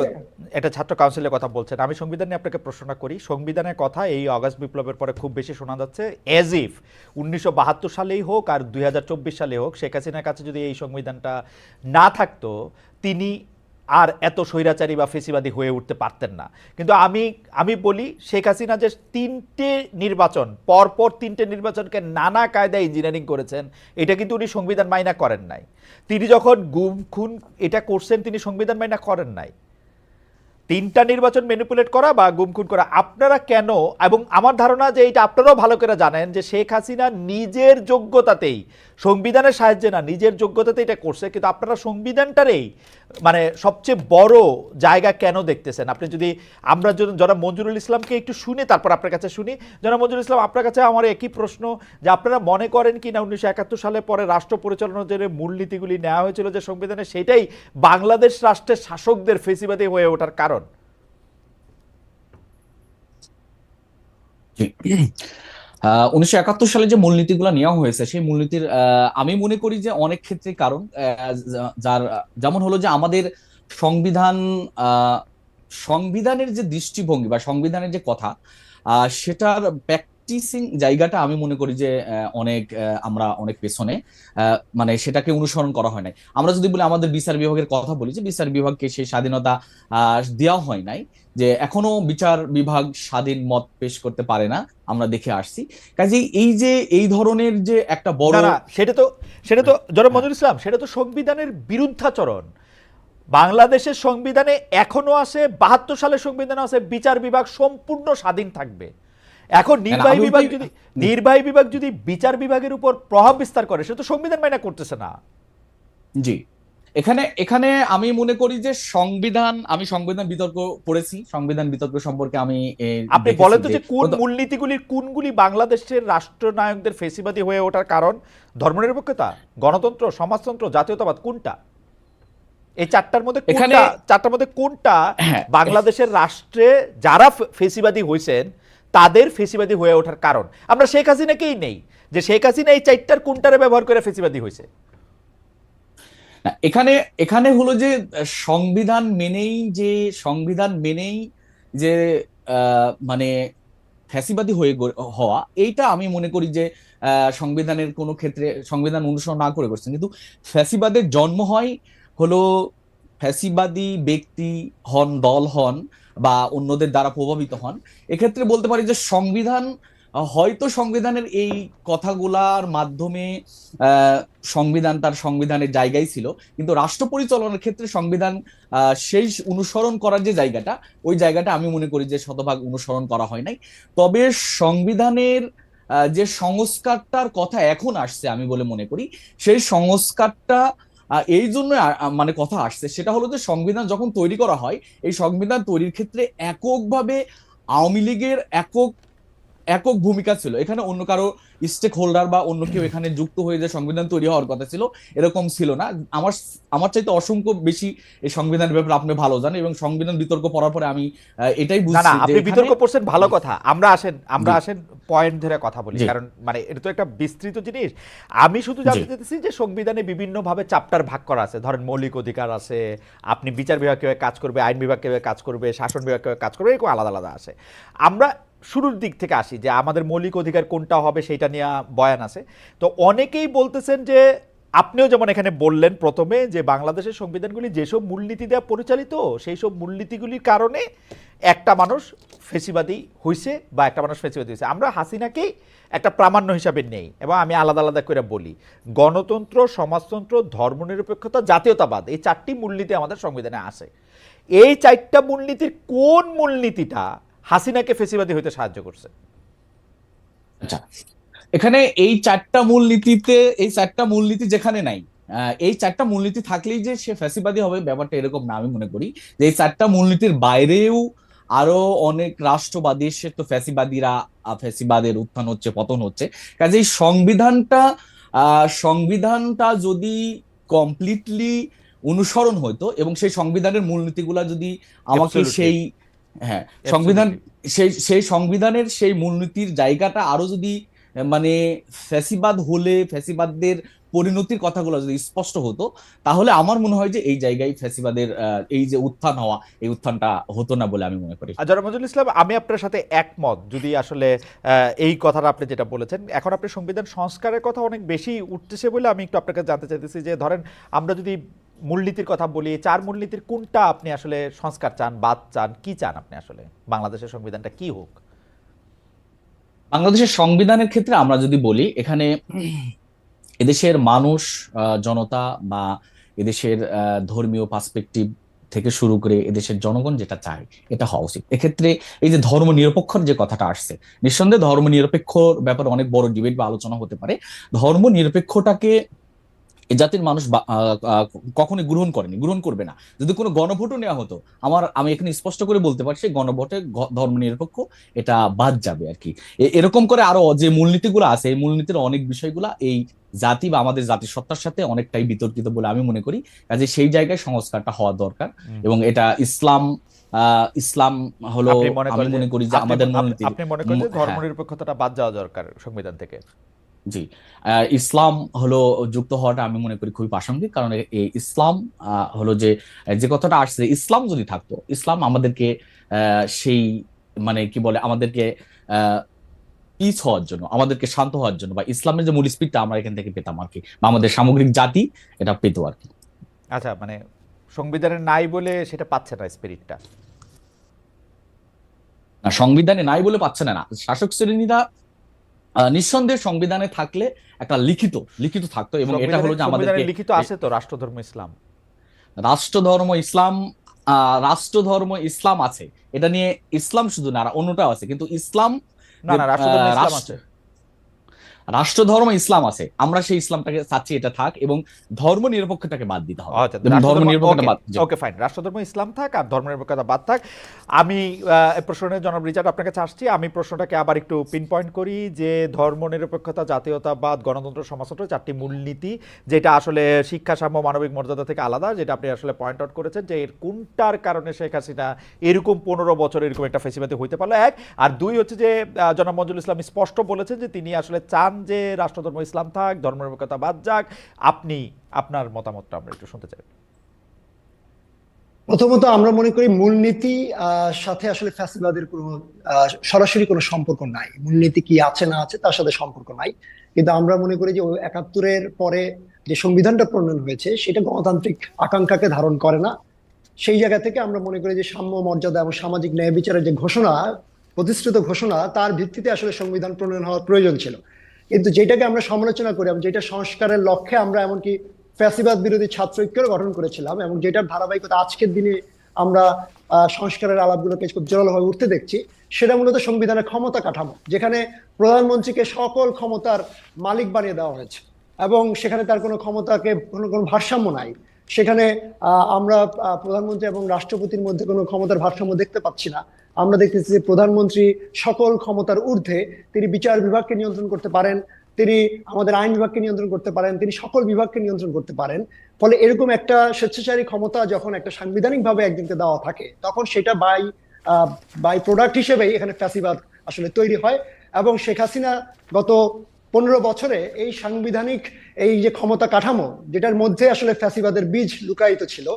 এটা ছাত্র কাউন্সিলের কথা বলছেন। আমি সংবিধান নিয়ে আপনাকে প্রশ্নটা করি। সংবিধানের কথা এই আগস্ট বিপ্লবের পরে খুব বেশি শোনা যাচ্ছে, এজ ইফ 1972 সালেই হোক আর 2024 সালে হোক, শেখ হাসিনার কাছে যদি এই সংবিধানটা না থাকতো তিনি আর এত স্বৈরাচারী বা ফেসিবাদী হয়ে উঠতে পারতেন না। কিন্তু আমি বলি, শেখ হাসিনা যে পরপর তিনটে নির্বাচনকে নানা কায়দায় ইঞ্জিনিয়ারিং করেছেন, এটা কিন্তু উনি সংবিধান মাইনা করেন নাই। তিনি যখন গুম খুন এটা করছেন, তিনি সংবিধান মাইনা করেন নাই। তিনটা নির্বাচন ম্যানিপুলেট করা বা গুমখুন করা, আপনারা কেন, এবং আমার ধারণা যে এটা আপনারাও ভালো করে জানেন যে শেখ হাসিনা নিজের যোগ্যতাতেই, সংবিধানের সাহায্যে না, নিজের যোগ্যতাতেই এটা করছে, কিন্তু আপনারা সংবিধানটারেই মানে সবচেয়ে বড় জায়গা কেন দেখতেছেন? আপনি যদি আমরা যারা মঞ্জুরুল ইসলামকে একটু শুনে তারপর আপনার কাছে শুনি। যারা মঞ্জুরুল ইসলাম, আপনার কাছে আমার একই প্রশ্ন যে আপনারা মনে করেন কি না 1971 সালে পরে রাষ্ট্র পরিচালনার যে মূলনীতিগুলি নেওয়া হয়েছিল যে সংবিধানে, সেটাই বাংলাদেশ রাষ্ট্রের শাসকদের ফেসিবাদী হয়ে ওঠার কারণ? জি। 1971 সালে যে মূলনীতিগুলো নেওয়া হয়েছে সেই মূলনীতির আমি মনে করি যে অনেক ক্ষেত্রে কারণ যার যেমন হলো যে আমাদের সংবিধান, সংবিধানের যে দৃষ্টিভঙ্গি বা সংবিধানের যে কথা, সেটার প্র্যাকটিসিং জায়গাটা আমি মনে করি যে আমরা অনেক পেছনে, মানে সেটাকে অনুসরণ করা হয় নাই। আমরা যদি বলি আমাদের বিচার বিভাগের কথা বলি, যে বিচার বিভাগকে সেই স্বাধীনতা দেওয়া হয় নাই, যে এখনো বিচার বিভাগ স্বাধীন মত পেশ করতে পারে না, আমরা দেখে আসছি। কাজেই এই যে এই ধরনের যে একটা বড়, না না, সেটা তো জনাব মঞ্জুরুল ইসলাম, সেটা তো সংবিধানের বিরুদ্ধাচরণ। বাংলাদেশের সংবিধানে এখনো আছে, 72 সালের সংবিধানে আছে বিচার বিভাগ সম্পূর্ণ স্বাধীন থাকবে। এখন নির্বাহী বিভাগ যদি বিচার বিভাগের উপর প্রভাব বিস্তার করে, সে তো সংবিধান মাইনা করতেছে না। জি, এখানে এখানে আমি মনে করি যে আমি সংবিধান বিতর্ক পড়েছি, সংবিধান বিতর্ক সম্পর্কে আমি আপনি বলেন তো যে কোন মূলনীতিগুলির কোনগুলি বাংলাদেশের রাষ্ট্রনায়কদের ফেসিবাদী হয়ে ওঠার কারণ? ধর্মনিরপেক্ষতা, গণতন্ত্র, সমাজতন্ত্র, জাতীয়তাবাদ, কোনটা? এই চারটার মধ্যে কোনটা হ্যাঁ, বাংলাদেশের রাষ্ট্রে যারা ফেসিবাদী হয়েছেন তাদের ফেসিবাদী হয়ে ওঠার কারণ? আমরা শেখ হাসিনাকেই নেই, যে শেখ হাসিনা এই চারটার কোনটারে ব্যবহার করে ফেসিবাদী হয়েছে? এখানে এখানে হলো যে সংবিধান মেনেই যে মানে ফ্যাসিবাদী হওয়া, এইটা আমি মনে করি যে সংবিধানের কোনো ক্ষেত্রে সংবিধান অনুসরণ না করে করছেন। কিন্তু ফ্যাসিবাদের জন্ম হয় হলো ফ্যাসিবাদী ব্যক্তি হন, দল হন বা অন্যদের দ্বারা প্রভাবিত হন। এক্ষেত্রে বলতে পারি যে হয়তো সংবিধানের এই কথাগুলার মাধ্যমে সংবিধান তার সংবিধানের জায়গায় ছিল, কিন্তু রাষ্ট্র পরিচালনার ক্ষেত্রে সংবিধান সেই অনুসরণ করার যে জায়গাটা, ওই জায়গাটা আমি মনে করি যে শতভাগ অনুসরণ করা হয় নাই। তবে সংবিধানের যে সংস্কারটার কথা এখন আসছে আমি বলে মনে করি, সেই সংস্কারটা এই জন্য মানে কথা আসছে, সেটা হলো যে সংবিধান যখন তৈরি করা হয়, এই সংবিধান তৈরির ক্ষেত্রে এককভাবে আওয়ামী লীগের একক ভূমিকা ছিল। এখানে অন্য কারো স্টেক হোল্ডার বা অন্য কেউ এখানে যুক্ত হয়ে যে সংবিধান তৈরি হওয়ার কথা ছিল, এরকম ছিল না। আমার চাইতে অসংখ্য বেশি এই সংবিধানের ব্যাপারে আপনি ভালো জানেন, এবং সংবিধান বিতর্ক পড়ার পরে আমি এটাই বুঝছি যে আপনি বিতর্ক পড়ছেন, ভালো কথা। আমরা আসেন পয়েন্ট ধরে কথা বলি, কারণ মানে এটা তো একটা বিস্তৃত জিনিস। আমি শুধু জানতে চাইতেছি যে সংবিধানে বিভিন্ন ভাবে চ্যাপ্টার ভাগ করা আছে, ধরেন মৌলিক অধিকার আছে, আপনি বিচার বিভাগ কিভাবে কাজ করবে, আইন বিভাগ কিভাবে কাজ করবে, শাসন বিভাগ কিভাবে কাজ করবে, এরকম আলাদা আলাদা আছে। আমরা শুরুর দিক থেকে আসি যে আমাদের মৌলিক অধিকার কোনটা হবে সেটা নিয়ে বয়ান আছে। তো অনেকেই বলতেছেন যে, আপনিও যেমন এখানে বললেন প্রথমে, যে বাংলাদেশের সংবিধানগুলি যেসব মূলনীতি দেওয়া পরিচালিত, সেই সব মূলনীতিগুলির কারণে একটা মানুষ ফেসিবাদী হয়েছে বা একটা মানুষ ফেসিবাদী হয়েছে। আমরা হাসিনাকেই একটা প্রামাণ্য হিসাবে নেই, এবং আমি আলাদা আলাদা করে বলি, গণতন্ত্র, সমাজতন্ত্র, ধর্মনিরপেক্ষতা, জাতীয়তাবাদ, এই চারটি মূলনীতি আমাদের সংবিধানে আছে। এই চারটা মূলনীতির কোন মূলনীতিটা হাসিনাকে ফেসিবাদী হইতে সাহায্য করছে? আচ্ছা, এখানে এই চারটা মূলনীতি যেখানে নাই, এই চারটা মূলনীতি থাকলেই যে সে ফ্যাসিবাদী হবে ব্যাপারটা এরকম না। আমি মনে করি যে এই চারটা মূলনীতির বাইরেও আরো অনেক রাষ্ট্রবাদী, সে তো ফ্যাসিবাদের উত্থান হচ্ছে, পতন হচ্ছে। কাজে এই সংবিধানটা যদি কমপ্লিটলি অনুসরণ হইতো এবং সেই সংবিধানের মূলনীতিগুলা যদি আমাকে হ্যাঁ, সেই সংবিধানের সেই মূলনীতির জায়গাটা আরো যদি মানে ফ্যাসিবাদদের পরিণতির কথাগুলো যদি স্পষ্ট হতো, তাহলে আমার মনে হয় যে এই জায়গায় ফ্যাসিবাদের এই যে উত্থান হওয়া, এই উত্থানটা হতো না বলে আমি মনে করি। জনাব মঞ্জুরুল ইসলাম, আমি আপনার সাথে একমত। যদি আসলে এই কথাটা আপনি যেটা বলেছেন, এখন আপনি সংবিধান সংস্কারের কথা অনেক বেশি উঠতেছে বলে আমি একটু আপনাকে জানতে চাইতেছি যে, ধরেন আমরা যদি মূলনীতির কথা বলি, চার মূলনীতির কোনটা আপনি আসলে সংস্কার চান, বাদ চান, কি চান আপনি আসলে? বাংলাদেশের সংবিধানটা কি হোক? বাংলাদেশের সংবিধানের ক্ষেত্রে আমরা যদি বলি, এখানে এদেশের মানুষ, জনতা বা এদেশের ধর্মীয় পার্সপেক্টিভ থেকে শুরু করে এদেশের জনগণ যেটা চায় এটা হওয়া উচিত। এক্ষেত্রে এই যে ধর্ম নিরপেক্ষর যে কথাটা আসছে, নিঃসন্দেহে ধর্ম নিরপেক্ষর ব্যাপারে অনেক বড় ডিবেট বা আলোচনা হতে পারে। ধর্ম নিরপেক্ষটাকে এ জাতির মানুষ কখনোই গ্রহণ করবে না। যদি কোনো গণভোটও নেওয়া হতো, আমি এখানে স্পষ্ট করে বলতে পারছি গণভোটে ধর্ম নিরপেক্ষ এটা বাদ যাবে আর কি। এরকম করে আরো যে মূলনীতিগুলো আছে, এই মূলনীতির অনেক বিষয়গুলা এই জাতি বা আমাদের জাতির সত্তার সাথে অনেকটাই বিতর্কিত বলে আমি মনে করি। কাজে সেই জায়গায় সংস্কারটা হওয়া দরকার এবং এটা ইসলাম হলো, আপনি মনে আমি করেন মনে করি যে আমাদের মূলনীতি। আপনি মনে করেন যে হ্যাঁ, ধর্মনিরপেক্ষতাটা বাদ যাওয়া দরকার সংবিধান থেকে? জি। ইসলাম হলো যুক্ত হওয়াটা আমি মনে করি খুবই প্রাসঙ্গিক, কারণ এই ইসলাম হলো যে যে কথাটা আসছে, ইসলাম যদি থাকতো, ইসলাম আমাদেরকে সেই মানে কি বলে আমাদেরকে পিস হওয়ার জন্য, আমাদেরকে শান্ত হওয়ার জন্য, বা ইসলামের যে মূল স্পিরিটটা আমরা এখান থেকে পেতাম আর কি, বা আমাদের সামগ্রিক জাতি এটা পেতো আর কি। আচ্ছা, মানে সংবিধানে নাই বলে সেটা পাচ্ছে না স্পিরিটটা? সংবিধানে নাই বলে পাচ্ছে না, শাসক শ্রেণীরা নিঃসন্দেহে সংবিধানে থাকলে একটা লিখিত থাকতো, এবং এটা হলো যে আমাদেরকে লিখিত আছে তো রাষ্ট্রধর্ম ইসলাম। রাষ্ট্রধর্ম ইসলাম, রাষ্ট্রধর্ম ইসলাম আছে, এটা নিয়ে ইসলাম শুধু না অন্যটাও আছে, কিন্তু ইসলাম না না, রাষ্ট্রধর্ম ইসলাম আছে। রাষ্ট্রধর্ম ইসলাম আছে, আমরা সেই ইসলামটাকে চাচ্ছি এটা থাক, এবং ধর্ম নিরপেক্ষতাকে বাদ দিতে হবে। আচ্ছা, ধর্ম নিরপেক্ষতা বাদ, ওকে ফাইন, রাষ্ট্রধর্ম ইসলাম থাক আর ধর্মনিরপেক্ষতা বাদ থাক। আমি এই প্রশ্নে জনাব রিচার্ড আপনার কাছে আসছি। আমি প্রশ্নটাকে আবার একটু পিন পয়েন্ট করি যে ধর্মনিরপেক্ষতা, জাতীয়তাবাদ, গণতন্ত্র, সমাজতন্ত্র, চারটি মূলনীতি যেটা আসলে শিক্ষা, সাম্য, মানবিক মর্যাদা থেকে আলাদা, যেটা আপনি আসলে পয়েন্ট আউট করেছেন যে এর কোনটার কারণে শেখ হাসিনা এরকম 15 বছর এরকম একটা ফেসিবাদী হইতে পারলো, এক। আর দুই হচ্ছে যে জনাব মঞ্জুরুল ইসলাম স্পষ্ট বলেছেন যে তিনি আসলে চান যে রাষ্ট্রধর্ম ইসলাম থাক, ধর্মনিরপেক্ষতা বাদ যাক। আপনি আপনার মতামতটা আমরা একটু শুনতে চাই। প্রথমত আমরা মনে করি মূলনীতি সাথে আসলে ফ্যাসিবাদের কোনো সরাসরি কোনো সম্পর্ক নাই। মূলনীতি কি আছে না আছে তার সাথে সম্পর্ক নাই, কিন্তু আমরা মনে করি যে ওই 71-এর পরে যে সংবিধানটা প্রণয়ন হয়েছে সেটা গণতান্ত্রিক আকাঙ্ক্ষাকে ধারণ করে না। সেই জায়গা থেকে আমরা মনে করি যে সাম্য, মর্যাদা এবং সামাজিক ন্যায় বিচারের যে ঘোষণা, প্রতিশ্রুত ঘোষণা, তার ভিত্তিতে আসলে সংবিধান প্রণয়ন হওয়ার প্রয়োজন ছিল। কিন্তু যেটাকে আমরা সমালোচনা করি এবং যেটা সংস্কারের লক্ষ্যে আমরা এমনকি ফ্যাসিবাদ বিরোধী ছাত্র ঐক্যের গঠন করেছিলাম, এবং যেটার ধারাবাহিকতা আজকের দিনে আমরা সংস্কারের আলাপগুলোকে খুব জোরালোভাবে উঠতে দেখছি, সেটা মূলত সংবিধানের ক্ষমতা কাঠামো, যেখানে প্রধানমন্ত্রীকে সকল ক্ষমতার মালিক বানিয়ে দেওয়া হয়েছে এবং সেখানে তার কোনো ক্ষমতাকে কোনো ভারসাম্য নাই। সেখানে আমরা প্রধানমন্ত্রী এবং রাষ্ট্রপতির মধ্যে কোনো ক্ষমতার ভারসাম্য দেখতে পাচ্ছি না। আমরা দেখতেছি যে প্রধানমন্ত্রী সকল ক্ষমতার ঊর্ধ্বে, তিনি বিচার বিভাগকে নিয়ন্ত্রণ করতে পারেন, তিনি আমাদের আইন বিভাগকে নিয়ন্ত্রণ করতে পারেন, তিনি সকল বিভাগকে নিয়ন্ত্রণ করতে পারেন। ফলে এরকম একটা স্বেচ্ছাচারী ক্ষমতা যখন একটা সাংবিধানিক ভাবে একজনকে দেওয়া থাকে, তখন সেটা বাই প্রোডাক্ট হিসেবেই এখানে ফ্যাসিবাদ আসলে তৈরি হয়। এবং শেখ হাসিনা গত 15 বছরে এই সাংবিধানিক এই যে ক্ষমতা কাঠামো, যেটার মধ্যে আসলে ফ্যাসিবাদের বীজ লুকায়িত ছিল,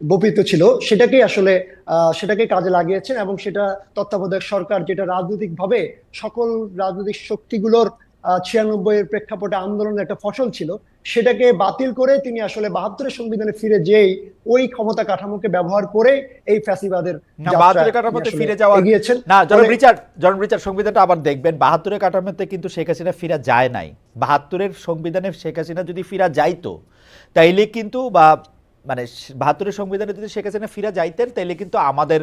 বপিত ছিল, সেটাকে কাজে লাগিয়েছেন। এবং সেটা তত্ত্বাবধায়ক সরকার, যেটা রাজনৈতিকভাবে সকল রাজনৈতিক শক্তিগুলোর 96-এর প্রেক্ষাপটে আন্দোলনের একটা ফসল ছিল, সেটাকে বাতিল করে তিনি আসলে 72-এর সংবিধানে ফিরে যেই ওই ক্ষমতা কাঠামোকে ব্যবহার করে এই ফ্যাসিবাদের কাঠামোতে ফিরে যাওয়া এগিয়েছেন। না। জনাব রিচার্ড সংবিধানটা আবার দেখবেন, 72-এর কাঠামোতে কিন্তু শেখ হাসিনা ফিরা যায় নাই। 72-এর সংবিধানে শেখ হাসিনা যদি ফিরা যাইতো তাইলে কিন্তু, বা মানে 72-এর সংবিধানে যদি শেখ হাসিনা ফিরা যাইতেন তাইলে কিন্তু আমাদের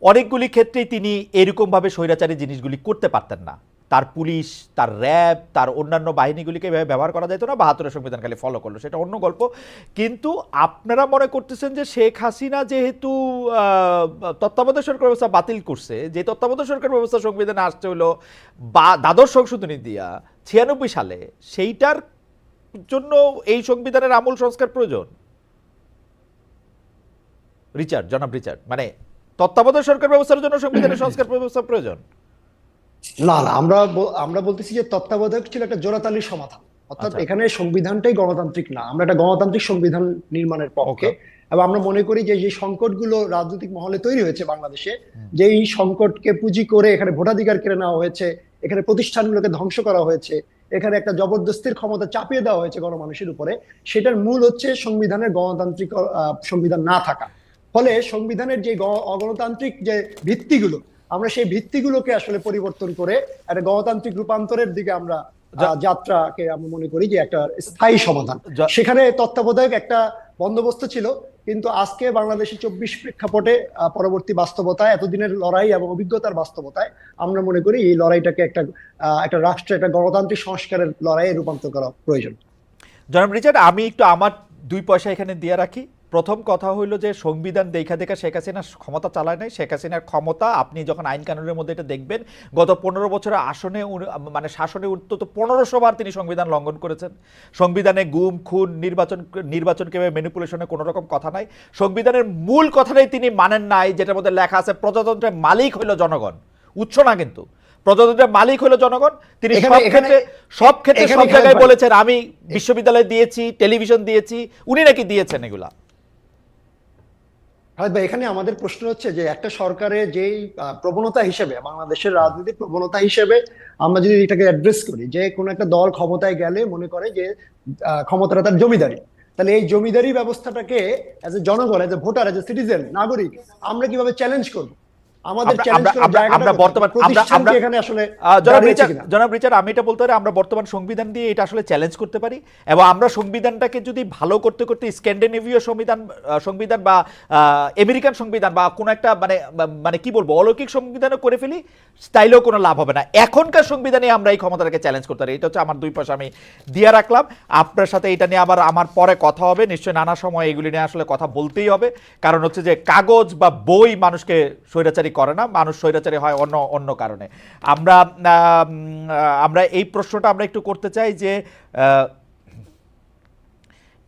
অনেকগুলি ক্ষেত্রেই তিনি এরকমভাবে স্বৈরাচারী জিনিসগুলি করতে পারতেন না। তার পুলিশ, তার র্যাব, তার অন্যান্য বাহিনীগুলিকে ব্যবহার করা যেত না। 72-এর সংবিধান খালি ফলো করলো, সেটা অন্য গল্প। কিন্তু আপনারা মনে করতেছেন যে শেখ হাসিনা যেহেতু তত্ত্বাবধায়ক সরকার ব্যবস্থা বাতিল করছে, যে তত্ত্বাবধায়ক সরকার ব্যবস্থা সংবিধানে আসতে হলো বা দ্বাদশ সংশোধনী দিয়া 96 সালে, সেইটার জন্য এই সংবিধানের আমূল সংস্কার প্রয়োজন। জনাব রিচার্ড, মানে তত্ত্বাবধায়ক সরকার ব্যবস্থার জন্য সংবিধানের সংস্কার ব্যবস্থা প্রয়োজন? না না, আমরা বলতেছি যে তত্ত্বাবধায়ক ছিল একটা জোড়াতালির সমাধান, অর্থাৎ এখানে সংবিধানটাই গণতান্ত্রিক না। আমরা একটা গণতান্ত্রিক সংবিধান নির্মাণের পক্ষে, এবং আমরা মনে করি যে সংকটগুলো রাজনৈতিক মহলে তৈরি হয়েছে বাংলাদেশে, যে এই সংকটকে পুঁজি করে এখানে ভোটাধিকার কেড়ে নেওয়া হয়েছে, এখানে প্রতিষ্ঠানগুলোকে ধ্বংস করা হয়েছে, এখানে একটা জবরদস্তির ক্ষমতা চাপিয়ে দেওয়া হয়েছে গণমানুষের উপরে, সেটার মূল হচ্ছে সংবিধানের গণতান্ত্রিক সংবিধান না থাকা। ফলে সংবিধানের যে অগণতান্ত্রিক যে ভিত্তিগুলো, আমরা সেই ভিত্তিগুলোকে আসলে পরিবর্তন করে একটা গণতান্ত্রিক রূপান্তরের দিকে আমরা যাত্রাকে আমরা মনে করি যে একটা স্থায়ী সমাধান। সেখানে তত্ত্বাবধায়ক একটা বন্দোবস্ত ছিল, কিন্তু আজকে বাংলাদেশের 24 প্রেক্ষাপটে পরবর্তী বাস্তবতায়, এতদিনের লড়াই এবং অভিজ্ঞতার বাস্তবতায় আমরা মনে করি এই লড়াইটাকে একটা রাষ্ট্রে একটা গণতান্ত্রিক সংস্কারের লড়াইয়ে রূপান্তর করা প্রয়োজন। জনাব রিচার্ড, আমি একটু আমার 2 পয়সা এখানে দিয়ে রাখি। প্রথম কথা হইলো যে সংবিধান দেখা দেখা শেখ হাসিনা ক্ষমতা চালায় নাই। শেখ হাসিনার ক্ষমতা আপনি যখন আইন কানুনের মধ্যে এটা দেখবেন, গত 15 বছরের মানে শাসনে অন্তত 1500 বার তিনি সংবিধান লঙ্ঘন করেছেন। সংবিধানে গুম খুন নির্বাচনকে ম্যানিপুলেশনের কোনো রকম কথা নাই। সংবিধানের মূল কথাটাই তিনি মানেন নাই, যেটার মধ্যে লেখা আছে প্রজাতন্ত্রের মালিক হইল জনগণ, উৎস না কিন্তু। প্রজাতন্ত্রের মালিক হলো জনগণ। তিনি সব ক্ষেত্রে সব জায়গায় বলেছেন আমি বিশ্ববিদ্যালয় দিয়েছি, টেলিভিশন দিয়েছি, উনি নাকি দিয়েছেন এগুলা। ভাই, এখানে আমাদের প্রশ্ন হচ্ছে যে একটা সরকারের যেই প্রবণতা হিসেবে, বাংলাদেশের রাজনীতির প্রবণতা হিসেবে আমরা যদি এটাকে অ্যাড্রেস করি, যে কোনো একটা দল ক্ষমতায় গেলে মনে করে যে ক্ষমতাটা তার জমিদারি, তাহলে এই জমিদারি ব্যবস্থাটাকে অ্যাজ এ জনগণ, as a voter, as a citizen, নাগরিক, আমরা কিভাবে চ্যালেঞ্জ করবো? আমাদের চ্যালেঞ্জ করার জায়গাটা প্রতিষ্ঠান কি এখানে আসলে জনাব রিচার্ড, আমি এটা বলতে পারি আমরা বর্তমান সংবিধান দিয়ে এটা আসলে চ্যালেঞ্জ করতে পারি, এবং আমরা সংবিধানটাকে যদি ভালো করতে করতে স্ক্যান্ডিনেভীয় সংবিধান বা আমেরিকান সংবিধান বা কোনো একটা মানে কি বলবো অলৌকিক সংবিধানও করে ফেলি, তাইলেও কোনো লাভ হবে না। এখনকার সংবিধানে আমরা এই ক্ষমতাটাকে চ্যালেঞ্জ করতে পারি। এটা হচ্ছে আমার 2 পয়সা আমি দিয়ে রাখলাম। আপনার সাথে এটা নিয়ে আবার আমার পরে কথা হবে নিশ্চয়ই, নানা সময় এগুলি নিয়ে আসলে কথা বলতেই হবে। কারণ হচ্ছে যে কাগজ বা বই মানুষকে স্বৈরাচারী করে না, মানুষ স্বৈরাচারী হয় অন্য কারণে। আমরা এই প্রশ্নটা আমরা একটু করতে চাই যে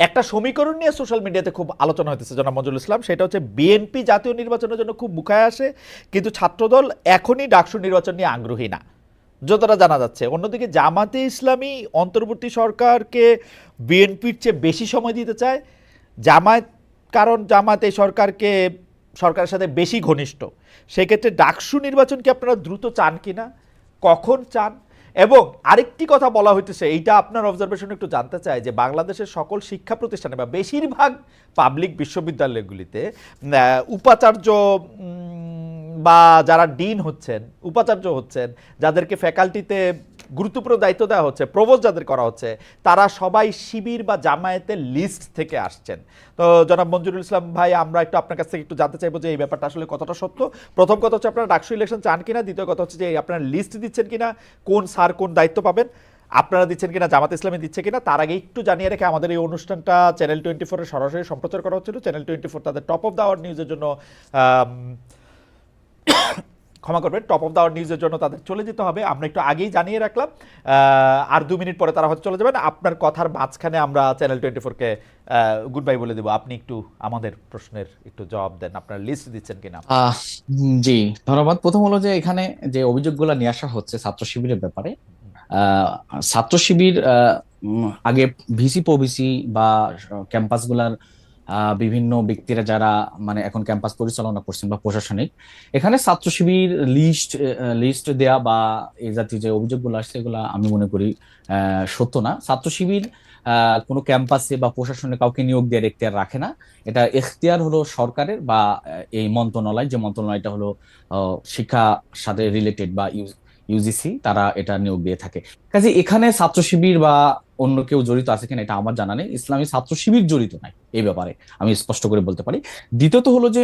একটা সমীকরণ নিয়ে সোশ্যাল মিডিয়াতে খুব আলোচনা হতেছে জনাব মঞ্জুরুল ইসলাম, সেটা হচ্ছে বিএনপি জাতীয় নির্বাচনের জন্য খুব মুখায় আসে, কিন্তু ছাত্রদল এখনই ডাকসু নির্বাচন নিয়ে আগ্রহী না, যতটা জানা যাচ্ছে। অন্যদিকে জামাতে ইসলামী অন্তর্বর্তী সরকারকে বিএনপির চেয়ে বেশি সময় দিতে চায়। কারণ জামাত এই সরকারের সাথে বেশি ঘনিষ্ঠ। সেক্ষেত্রে ডাকসু নির্বাচন কি আপনারা দ্রুত চান কিনা, কখন চান? এবং আরেকটি কথা বলা হইতেছে, এইটা আপনার অবজারভেশন একটু জানতে চাই, যে বাংলাদেশের সকল শিক্ষা প্রতিষ্ঠানে বা বেশিরভাগ পাবলিক বিশ্ববিদ্যালয়গুলিতে উপাচার্য বা যারা ডিন হচ্ছেন, উপাচার্য হচ্ছেন, যাদেরকে ফ্যাকাল্টিতে গুরুত্বপূর্ণ দায়িত্ব দেওয়া হচ্ছে, প্রভোস্ট যাদের করা হচ্ছে, তারা সবাই শিবির বা জামায়াতের লিস্ট থেকে আসছেন। তো জনাব মঞ্জুরুল ইসলাম ভাই, আমরা একটু আপনার কাছ থেকে একটু জানতে চাইবো যে এই ব্যাপারটা আসলে কতটা সত্য। প্রথম কথা হচ্ছে আপনারা ডাকসু ইলেকশন চান কিনা, দ্বিতীয় কথা হচ্ছে যে আপনারা লিস্ট দিচ্ছেন কিনা, কোন স্যার কোন দায়িত্ব পাবেন, আপনারা দিচ্ছেন কিনা, জামাত ইসলামী দিচ্ছে কিনা। তার আগে একটু জানিয়ে রেখে, আমাদের এই অনুষ্ঠানটা চ্যানেল 24-এর সরাসরি সম্প্রচার করা হচ্ছিল। চ্যানেল 24 তাদের টপ অফ দ্য আওয়ার নিউজের জন্য ক্ষমা করবেন, টপ অফ দ্য আওয়ার নিউজের জন্য তাদের চলে যেতে হবে। আমরা একটু আগেই জানিয়ে রাখলাম, আর 2 মিনিট পরে তারা হয়তো চলে যাবেন। আপনার কথার মাঝখানে আমরা চ্যানেল 24-কে গুড বাই বলে দেবো। আপনি একটু আমাদের প্রশ্নের একটু জবাব দেন, আপনার লিস্ট দিচ্ছেন কিনা। জি, ধন্যবাদ। প্রথম হলো যে এখানে যে অভিযোগগুলো নিয়ে আসা হচ্ছে ছাত্র শিবিরের ব্যাপারে, ছাত্র শিবির আগে ভিসি প্রভিসি বা ক্যাম্পাসগুলার বিভিন্ন ব্যক্তিরা যারা মানে এখন ক্যাম্পাস পরিচালনা করছেন বা প্রশাসনিক, এখানে ছাত্র শিবির লিস্ট দেয়া বা এই জাতীয় যে অভিযোগগুলো আসছে, এগুলা আমি মনে করি সত্য না। ছাত্র শিবির কোনো ক্যাম্পাসে বা প্রশাসনে কাউকে নিয়োগ দেওয়ার এখতিয়ার রাখে না। এটা এখতিয়ার হলো সরকারের বা এই মন্ত্রণালয়, যে মন্ত্রণালয়টা হলো শিক্ষা সাথে রিলেটেড বা ইউজিসি, তারা এটা নিয়োগ দিয়ে থাকে। কাজে এখানে ছাত্র শিবির বা অন্য কেউ জড়িত আছে কিনা এটা আমার জানা নেই। ইসলামী ছাত্র শিবির জড়িত নাই এই ব্যাপারে, আমি স্পষ্ট করে বলতে পারি। দ্বিতীয়ত হলো যে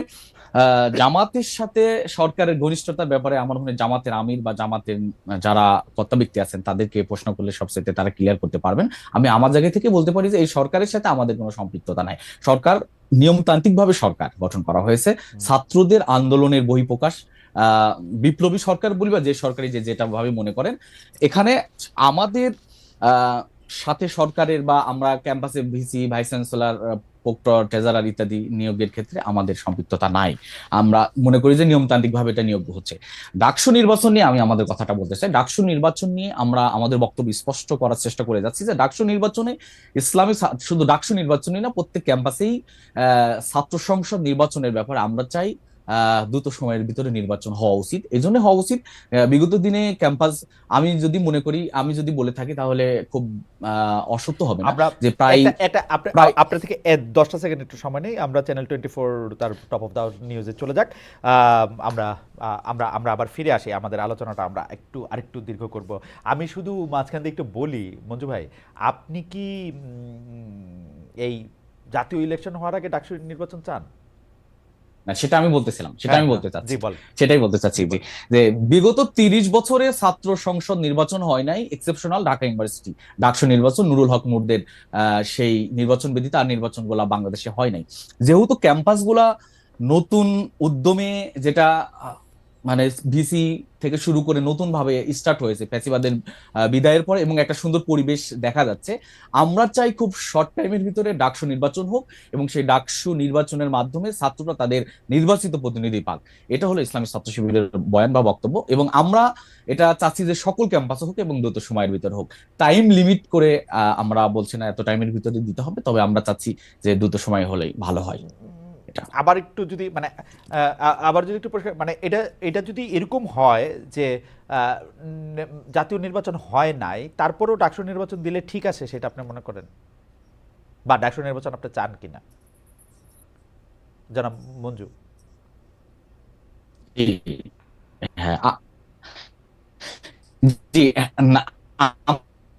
জামাতের সাথে সরকারের ঘনিষ্ঠতার ব্যাপারে আমার মনে হয় জামাতের আমির বা জামাতের যারা কর্তা ব্যক্তি আছেন তাদেরকে প্রশ্ন করলে সবচেয়ে তারা ক্লিয়ার করতে পারবেন। আমি আমার জায়গা থেকে বলতে পারি যে এই সরকারের সাথে আমাদের কোনো সম্পৃক্ততা নাই। সরকার নিয়মতান্ত্রিক ভাবে সরকার গঠন করা হয়েছে, ছাত্রদের আন্দোলনের বহিঃপ্রকাশ, বিপ্লবী সরকার বলি বা যে সরকারি যেটা ভাবে মনে করেন। এখানে আমাদের সাথে সরকারের বা আমরা ক্যাম্পাসে VC, vice chancellor, proctor, treasurer ইত্যাদি নিয়োগের ক্ষেত্রে আমাদের সম্পৃক্ততা নাই। আমরা মনে করি যে নিয়মতান্ত্রিক ভাবে এটা নিয়োগ হচ্ছে। ডাকসু নির্বাচন নিয়ে আমি আমাদের কথাটা বলতে চাই। ডাকসু নির্বাচন নিয়ে আমরা আমাদের বক্তব্য স্পষ্ট করার চেষ্টা করে যাচ্ছি যে ডাকসু নির্বাচনে ইসলামী, শুধু ডাকসু নির্বাচনই না, প্রত্যেক ক্যাম্পাসেই ছাত্র সংসদ নির্বাচনের ব্যাপারে আমরা চাই দ্রুত সময়ের ভিতরে নির্বাচন হওয়া উচিত। এই জন্য হওয়া উচিত। বিগত দিনে ক্যাম্পাস, আমি যদি বলে থাকি তাহলে খুব অসত্য হবে না যে প্রায় আপনার থেকে 10টা সেকেন্ড একটু সময় নেই, আমরা চ্যানেল 24 তার টপ অফ দ্য নিউজে চলে যাক। আমরা আবার ফিরে আসি, আমাদের আলোচনাটা আমরা আরেকটু দীর্ঘ করব। আমি শুধু মাঝখান দিয়ে একটু বলি, মঞ্জু ভাই, আপনি কি এই জাতীয় ইলেকশন হওয়ার আগে ডাকসু নির্বাচন চান? না, সেটা আমি বলতেছিলাম, সেটা আমি বলতে চাচ্ছি, জি বল। সেটাই বলতে চাচ্ছি জি, যে বিগত 30 বছরে ছাত্র সংসদ নির্বাচন হয় নাই, এক্সেপশনাল ঢাকা ইউনিভার্সিটি ডাকসু নির্বাচন নুরুল হক নূরদের সেই নির্বাচন ব্যতীত আর নির্বাচন গুলা বাংলাদেশে হয় নাই। যেহেতু ক্যাম্পাস গুলা নতুন উদ্যমে, যেটা মানে ভিসি থেকে শুরু করে নতুন ভাবে স্টার্ট হয়েছে ফ্যাসিবাদের বিদায়ের পর, এবং একটা সুন্দর পরিবেশ দেখা যাচ্ছে, আমরা চাই খুব শর্ট টাইমের ভিতরে ডাকসু নির্বাচন হোক এবং সেই ডাকসু নির্বাচনের মাধ্যমে ছাত্ররা তাদের নির্বাচিত প্রতিনিধি পাক। এটা হলো ইসলামী ছাত্র শিবিরের বয়ান বা বক্তব্য, এবং আমরা এটা চাচ্ছি যে সকল ক্যাম্পাসে হোক এবং দ্রুত সময়ের ভিতরে হোক। টাইম লিমিট করে আমরা বলছি না এত টাইমের ভিতরে দিতে হবে, তবে আমরা চাচ্ছি যে দ্রুত সময় হলেই ভালো হয়। আবার একটু যদি মানে আবার যদি একটু মানে এটা এটা যদি এরকম হয় যে জাতীয় নির্বাচন হয় নাই, তারপরেও ডাকসু নির্বাচন দিলে ঠিক আছে, সেটা আপনি মনে করেন? বা ডাকসু নির্বাচন আপনি চান কিনা, জনাব মঞ্জু? হ্যাঁ, জি, না,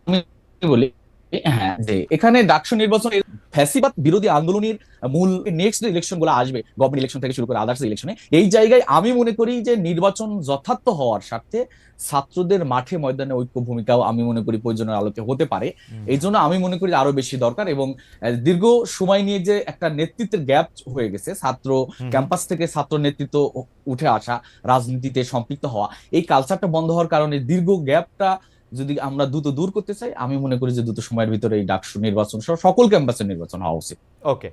আমি বলি, হ্যাঁ, যে এখানে ডাকসু নির্বাচন ফ্যাসিবাদ বিরোধী আন্দোলনের মূল নেক্সট ইলেকশন গুলো আসবে, গভর্নমেন্ট ইলেকশন থেকে শুরু করে আদার্স ইলেকশনে, এই জায়গায় আমি মনে করি যে নির্বাচন যথার্থ হওয়ার স্বার্থে ছাত্রদের মাঠে ময়দানে ঐক্য ভূমিকাও আমি মনে করি প্রয়োজনের আলোকে হতে পারে। এই জন্য আমি মনে করি আরো বেশি দরকার, এবং দীর্ঘ সময় নিয়ে যে একটা নেতৃত্বের গ্যাপ হয়ে গেছে, ছাত্র ক্যাম্পাস থেকে ছাত্র নেতৃত্ব উঠে আসা, রাজনীতিতে সম্পৃক্ত হওয়া, এই কালচারটা বন্ধ হওয়ার কারণে দীর্ঘ গ্যাপটা যদি আমরা দ্রুত দূর করতে চাই, আমি মনে করি যে দ্রুত সময়ের ভিতরে এই ডাকসু নির্বাচন সহ সকল ক্যাম্পাসের নির্বাচন হওয়া উচিত। ওকে,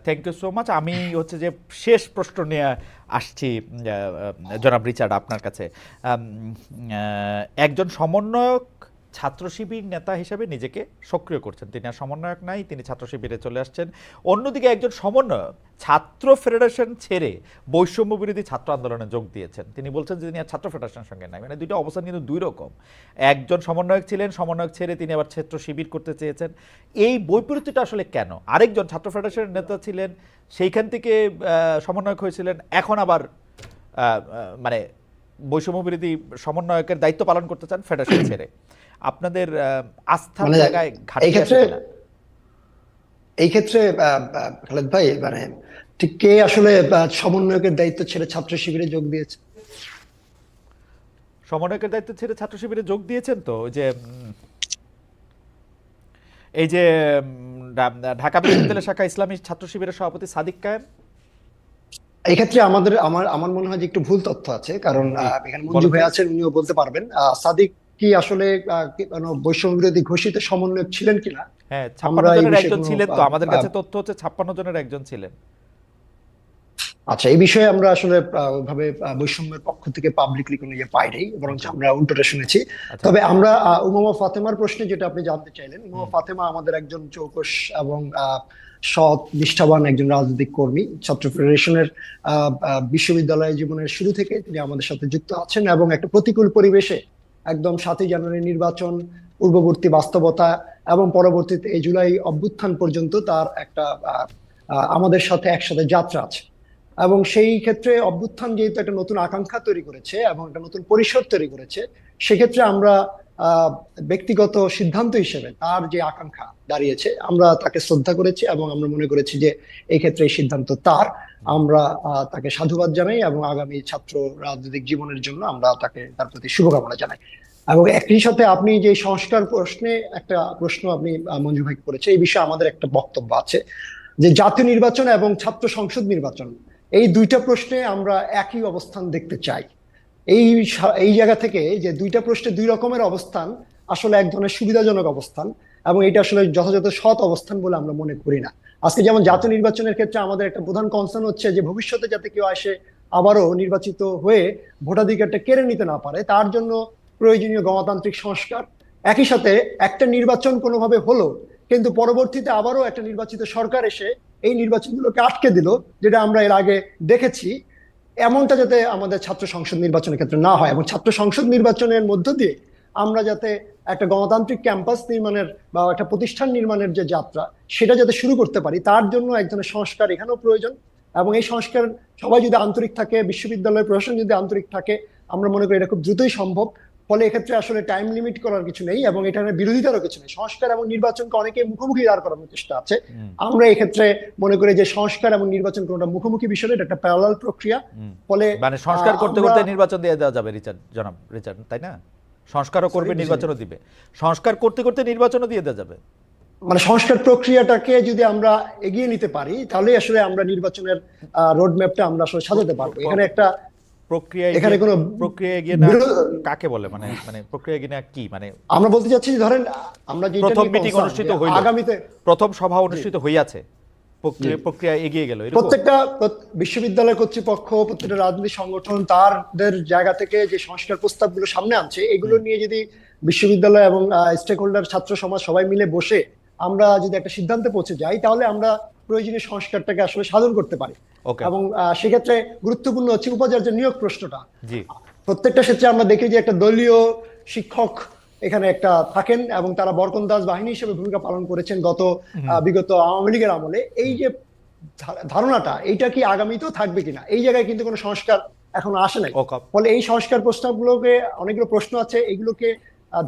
থ্যাংক ইউ সো মাচ। আমি হচ্ছে যে শেষ প্রশ্ন নিয়ে আসছি জনাব রিচার্ড আপনার কাছে। একজন সমন্বয়ক ছাত্র শিবির নেতা হিসেবে নিজেকে সক্রিয় করছেন, তিনি আর সমন্বয়ক নাই, তিনি ছাত্র শিবিরে চলে আসছেন। অন্যদিকে একজন সমন্বয়ক ছাত্র ফেডারেশন ছেড়ে বৈষম্য বিরোধী ছাত্র আন্দোলনে যোগ দিয়েছেন, তিনি বলছেন যে তিনি আর ছাত্র ফেডারেশনের সঙ্গে নাই। মানে দুইটা অবস্থান কিন্তু দুই রকম। একজন সমন্বয়ক ছিলেন, সমন্বয়ক ছেড়ে তিনি আবার ছাত্র শিবির করতে চেয়েছেন। এই বৈপরীত্যটা আসলে কেন? আরেকজন ছাত্র ফেডারেশনের নেতা ছিলেন, সেইখান থেকে সমন্বয়ক হয়েছিলেন, এখন আবার মানে বৈষম্য বিরোধী সমন্বয়কের দায়িত্ব পালন করতে চান ফেডারেশন ছেড়ে। আপনাদের আস্থার জায়গায় ঘাটতি আছে কিনা? এই ক্ষেত্রে খালেদ ভাই, মানে ঠিক কে আসলে সমন্বয়কের দায়িত্ব ছেড়ে ছাত্র শিবিরে যোগ দিয়েছে? সমন্বয়কের দায়িত্ব ছেড়ে ছাত্র শিবিরে যোগ দিয়েছেন তো এই যে ঢাকা বিশ্ববিদ্যালয় শাখা ইসলামী ছাত্র শিবিরের সভাপতি সাদিক কায়েম। এই ক্ষেত্রে আমার মনে হয় যে একটু ভুল তথ্য আছে, কারণ এখানে মঞ্জু ভাই আছেন, উনিও বলতে পারবেন। সাদিক কি আসলে বৈষম্য বিরোধী ঘোষিত সমন্বয়ক ছিলেন কিনা? হ্যাঁ, 56 জনের একজন ছিলেন তো, আমাদের কাছে তথ্য হচ্ছে 56 জনের একজন ছিলেন। আচ্ছা, এই বিষয়ে আমরা আসলে ওইভাবে বৈষম্যের পক্ষ থেকে পাবলিকলি কোনো ইয়ে পাই নাই, বরং আমরা উল্টোটা শুনেছি। তবে আমরা উমামা ফাতেমার প্রশ্নে যেটা আপনি জানতে চাইলেন, উমামা ফাতেমা আমাদের একজন চৌকস এবং সৎ নিষ্ঠাবান একজন রাজনৈতিক কর্মী। ছাত্র ফেডারেশনের বিশ্ববিদ্যালয় জীবনের শুরু থেকে তিনি আমাদের সাথে যুক্ত আছেন, এবং একটা প্রতিকূল পরিবেশে একদম 7ই জানুয়ারি নির্বাচন, পূর্ববর্তী বাস্তবতা এবং পরবর্তীতে এই জুলাই অভ্যুত্থান পর্যন্ত তার একটা আমাদের সাথে একসাথে যাত্রা আছে। এবং সেই ক্ষেত্রে অভ্যুত্থান যেহেতু একটা নতুন আকাঙ্ক্ষা তৈরি করেছে এবং একটা নতুন পরিসর তৈরি করেছে, সেক্ষেত্রে আমরা ব্যক্তিগত সিদ্ধান্ত হিসেবে তার যে আকাঙ্ক্ষা দাঁড়িয়েছে, আমরা তাকে শ্রদ্ধা করেছি এবং আমরা মনে করেছি যে এই ক্ষেত্রে এই সিদ্ধান্ত তার। আমরা তাকে সাধুবাদ জানাই এবং আগামী ছাত্র রাজনৈতিক জীবনের জন্য আমরা তার প্রতি শুভকামনা জানাই। এবং একই সাথে আপনি যে সংস্কার প্রশ্নে একটা প্রশ্ন আপনি মঞ্জু ভাই করেছে, এই বিষয়ে আমাদের একটা বক্তব্য আছে যে জাতীয় নির্বাচন এবং ছাত্র সংসদ নির্বাচন, এই দুইটা প্রশ্নে আমরা একই অবস্থান দেখতে চাই। এই জায়গা থেকে যে দুইটা প্রশ্নে দুই রকমের অবস্থান আসলে এক ধরনের সুবিধাজনক অবস্থান, এবং এটা আসলে যথাযথ সৎ অবস্থান বলে আমরা মনে করি না। আজকে যেমন জাতীয় নির্বাচনের ক্ষেত্রে আমাদের একটা প্রধান কনসার্ন হচ্ছে যে ভবিষ্যতে যাতে কেউ আসে আবারও নির্বাচিত হয়ে ভোটাধিকারটা কেড়ে নিতে না পারে, তার জন্য প্রয়োজনীয় গণতান্ত্রিক সংস্কার। একই সাথে একটা নির্বাচন কোনোভাবে হলো, কিন্তু পরবর্তীতে আবারও একটা নির্বাচিত সরকার এসে এই নির্বাচনগুলোকে আটকে দিল, যেটা আমরা এর আগে দেখেছি, এমনটা যাতে আমাদের ছাত্র সংসদ নির্বাচনের ক্ষেত্রে না হয়। এবং ছাত্র সংসদ নির্বাচনের মধ্য দিয়ে আমরা যাতে একটা গণতান্ত্রিক ক্যাম্পাস নির্মাণের বা একটা প্রতিষ্ঠান নির্মাণের যে যাত্রা, সেটা যাতে শুরু করতে পারি, তার জন্য এক ধরনের সংস্কার এখানেও প্রয়োজন। এবং এই সংস্কার সবাই যদি আন্তরিক থাকে, বিশ্ববিদ্যালয়ের প্রশাসন যদি আন্তরিক থাকে, আমরা মনে করি এটা খুব দ্রুতই সম্ভব। ফলে এক্ষেত্রে আসলে টাইম লিমিট করার কিছু নেই এবং এটার বিরোধিতারও কিছু নেই। সংস্কার এবং নির্বাচনকে অনেকে মুখোমুখি দাঁড় করানোর চেষ্টা আছে। আমরা এক্ষেত্রে মনে করি যে সংস্কার এবং নির্বাচন কোনটা মুখোমুখি বিষয় না, এটা একটা প্যারালাল প্রক্রিয়া। ফলে মানে সংস্কার করতে আমরা করতে নির্বাচন দিয়ে দেওয়া যাবে জনাব রিচার্ড, তাই না? সংস্কারও করবে, বুঝিনি। নির্বাচনও দিবে, সংস্কার করতে করতে নির্বাচনও দিয়ে দেওয়া যাবে। মানে সংস্কার প্রক্রিয়াটাকে যদি আমরা এগিয়ে নিতে পারি তাহলে আসলে আমরা নির্বাচনের রোড ম্যাপটা আমরা আসলে সাজাতে পারবো। এখানে একটা এখানে কোনো প্রক্রিয়া এগিয়ে না বিরোধ- কাকে বলে, মানে মানে প্রক্রিয়া এগিয়ে না কি, মানে আমরা বলতে চাচ্ছি যে ধরেন আমরা যেটা প্রথম নিয়ে মিটিং concern অনুষ্ঠিত যে হইল, আগামীতে প্রথম সভা অনুষ্ঠিত হইয়াছে, প্রক্রিয়া এগিয়ে গেল, এরকম? প্রত্যেকটা বিশ্ববিদ্যালয় কর্তৃপক্ষ, প্রত্যেকটা রাজনৈতিক সংগঠন তাদের জায়গা থেকে যে সংস্কার প্রস্তাবগুলো সামনে আনছে, এগুলো নিয়ে যদি বিশ্ববিদ্যালয় এবং স্টেক হোল্ডার, ছাত্র সমাজ সবাই মিলে বসে আমরা যদি একটা সিদ্ধান্তে পৌঁছে যাই তাহলে আমরা প্রয়োজনীয় সংস্কারটাকে আসলে সাধন করতে পারি। ওকে, এবং সেক্ষেত্রে গুরুত্বপূর্ণ হচ্ছে উপাচার্যের নিয়োগ প্রশ্নটা। জি, প্রত্যেকটা ক্ষেত্রে আমরা দেখি যে একটা দলীয় শিক্ষক এখানে একটা থাকেন এবং তারা বরকন্দাজ বাহিনী হিসেবে ভূমিকা পালন করেছেন বিগত আওয়ামী লীগের আমলে। এই যে ধারণাটা, এইটা কি আগামীতেও থাকবে কিনা, এই জায়গায় কিন্তু কোনো সংস্কার এখনো আসে নাই। ওকে, ফলে এই সংস্কার প্রস্তাবগুলোকে, অনেকগুলো প্রশ্ন আছে, এগুলোকে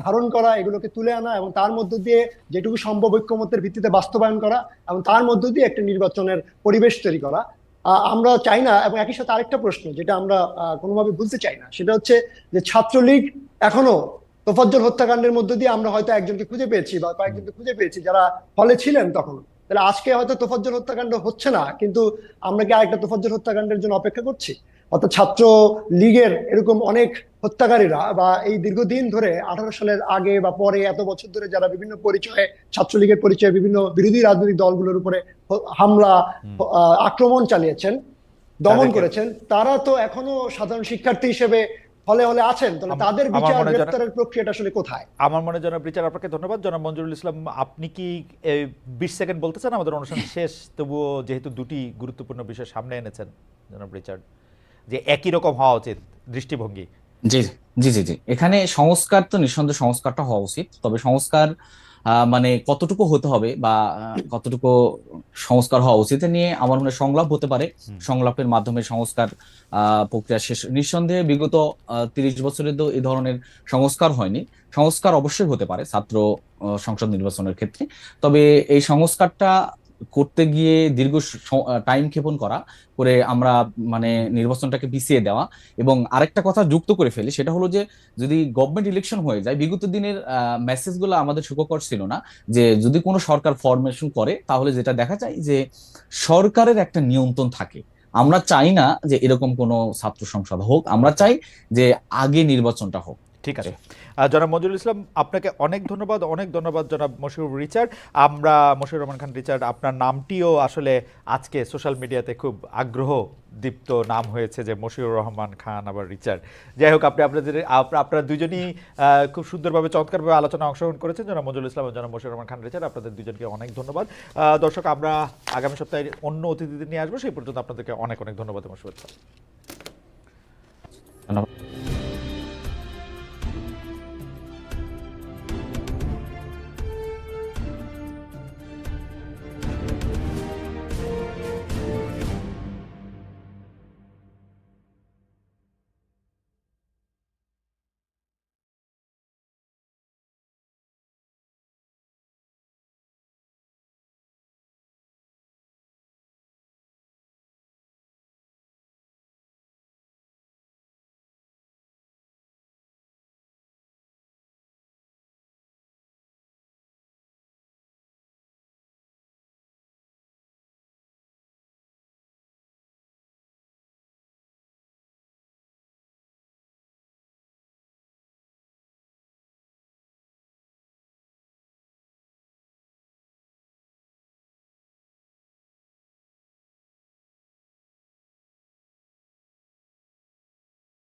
ধারণ করা, এগুলোকে তুলে আনা এবং তার মধ্য দিয়ে যেটুকু সম্ভব ঐক্যমত্যের ভিত্তিতে বাস্তবায়ন করা এবং তার মধ্য দিয়ে একটা নির্বাচনের পরিবেশ তৈরি করা। আমরা চাই না। এবং একই সাথে আরেকটা প্রশ্ন যেটা আমরা কোনোভাবে ভুলতে চাই না, সেটা হচ্ছে যে ছাত্রলীগ এখনো তোফাজ্জল হত্যাকাণ্ডের মধ্য দিয়ে আমরা হয়তো একজনকে খুঁজে পেয়েছি বা কয়েকজনকে খুঁজে পেয়েছি যারা হলে ছিলেন তখন। তাহলে আজকে হয়তো তোফাজ্জল হত্যাকাণ্ড হচ্ছে না, কিন্তু আমরা কি আরেকটা তোফাজ্জল হত্যাকাণ্ডের জন্য অপেক্ষা করছি? অর্থাৎ ছাত্র লীগের এরকম অনেক হত্যাকারীরা বা এই দীর্ঘদিন ধরে 18 সালের আগে বা পরে এত বছর ধরে যারা বিভিন্ন পরিচয়ে, ছাত্রলীগের পরিচয়ে বিভিন্ন বিরোধী রাজনৈতিক দলগুলোর উপরে হামলা, আক্রমণ চালিয়েছেন, দমন করেছেন, তারা তো এখনো সাধারণ শিক্ষার্থী হিসেবে হলে হলে আছেন। তাহলে তাদের বিচার, গ্রেফতারের প্রক্রিয়াটা আসলে কোথায়? আমার মনে জনাব রিচার্ড, আপনাকে ধন্যবাদ। জনাব মঞ্জুরুল ইসলাম, আপনি কি 20 সেকেন্ড বলতে চান? আমাদের অনুষ্ঠান শেষ, তবুও যেহেতু দুটি গুরুত্বপূর্ণ বিষয় সামনে এনেছেন জনাব রিচার্ড, যে একই রকম হওয়া উচিত দৃষ্টিভঙ্গি। জি জি জি জি এখানে সংস্কার তো নিঃসন্দেহে সংস্কারটা হওয়া উচিত, তবে সংস্কার মানে কতটুকু হতে হবে বা কতটুকু সংস্কার হওয়া উচিত এ নিয়ে আমার মনে হয় সংলাপ হতে পারে। সংলাপের মাধ্যমে সংস্কার প্রক্রিয়া শেষ। নিঃসন্দেহে বিগত 30 বছরে তো এই ধরনের সংস্কার হয়নি। সংস্কার অবশ্যই হতে পারে ছাত্র সংসদ নির্বাচনের ক্ষেত্রে, তবে এই সংস্কারটা করতে গিয়ে দীর্ঘ টাইম ক্ষেপণ করে আমরা মানে নির্বাচনটাকে পিছিয়ে দেওয়া। এবং আরেকটা কথা যুক্ত করে ফেলি, সেটা হলো যে যদি গভর্নমেন্ট ইলেকশন হয়ে যায়, বিগত দিনের মেসেজগুলো আমাদের সুখকর ছিল না। যে যদি কোনো সরকার ফরমেশন করে তাহলে যেটা দেখা যায় যে সরকারের একটা নিয়ন্ত্রণ থাকে। আমরা চাই না যে এরকম কোনো ছাত্র সংসদ হোক, আমরা চাই যে আগে নির্বাচনটা হোক। ঠিক আছে, জনাব মঞ্জুরুল ইসলাম, আপনাকে অনেক ধন্যবাদ, অনেক ধন্যবাদ জনাব মশিউর রিচার্ড। আমরা মশিউর রহমান খান রিচার্ড, আপনার নামটিও আসলে আজকে সোশ্যাল মিডিয়াতে খুব আগ্রহ দীপ্ত নাম হয়েছে, যে মশিউর রহমান খান আবার রিচার্ড। যাই হোক, আপনারা দুজনই খুব সুন্দরভাবে, চমৎকারভাবে আলোচনা অংশগ্রহণ করেছেন। জনাব মঞ্জুরুল ইসলাম এবং জনাব মশিউর রহমান খান রিচার্ড, আপনাদের দুজনকে অনেক ধন্যবাদ। দর্শক, আমরা আগামী সপ্তাহে অন্য অতিথিদের নিয়ে আসবো। সেই পর্যন্ত আপনাদেরকে অনেক অনেক ধন্যবাদ এবং শুভেচ্ছা। ধন্যবাদ।